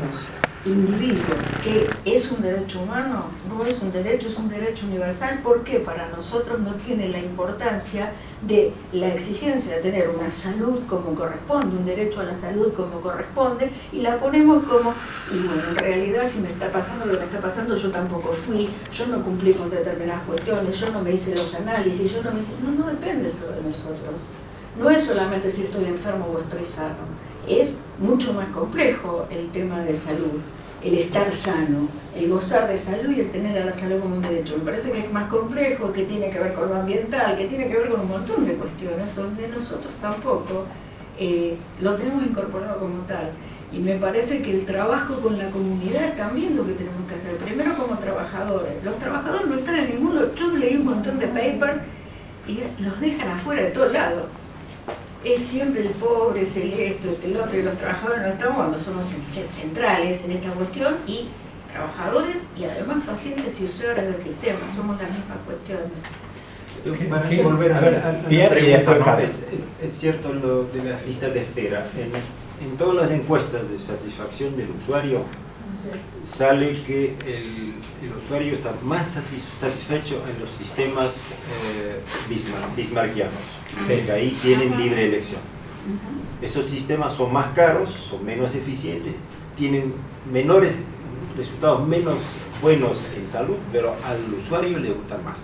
individuos, que es un derecho humano, no es un derecho, es un derecho universal? ¿Por qué para nosotros no tiene la importancia de la exigencia de tener una salud como corresponde, un derecho a la salud como corresponde, y la ponemos como, y bueno, en realidad si me está pasando lo que me está pasando, yo tampoco fui, yo no cumplí con determinadas cuestiones, yo no me hice los análisis, yo no me hice, no depende solo de nosotros, no es solamente si estoy enfermo o estoy sano, es mucho más complejo el tema de salud, el estar sano, el gozar de salud y el tener a la salud como un derecho. Me parece que es más complejo, que tiene que ver con lo ambiental, que tiene que ver con un montón de cuestiones donde nosotros tampoco lo tenemos incorporado como tal. Y me parece que el trabajo con la comunidad es también lo que tenemos que hacer. Primero como trabajadores. Los trabajadores no están en ningún lugar. Yo leí un montón de papers y los dejan afuera de todos lados. Es siempre el pobre, es el esto, es el otro, y los trabajadores no estamos cuando somos centrales en esta cuestión, y trabajadores y además pacientes y usuarios del sistema, somos las mismas cuestiones. Para volver a ver la pregunta, ¿no? Es cierto lo de las listas de espera. En todas las encuestas de satisfacción del usuario sale que el usuario está más satisfecho en los sistemas bismarckianos, que ahí tienen libre elección. Esos sistemas son más caros, son menos eficientes, tienen menores resultados, menos buenos en salud, pero al usuario le gustan más,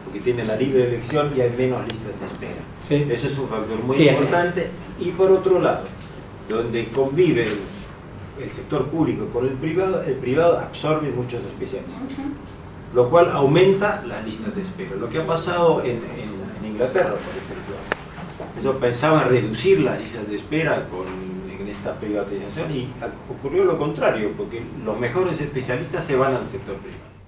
porque tiene la libre elección y hay menos listas de espera. Sí. Eso es un factor muy importante. Y por otro lado, donde convive el sector público con el privado absorbe muchos especialistas, lo cual aumenta las listas de espera. Lo que ha pasado en Inglaterra, por ejemplo, ellos pensaban reducir las listas de espera en esta privatización y ocurrió lo contrario, porque los mejores especialistas se van al sector privado.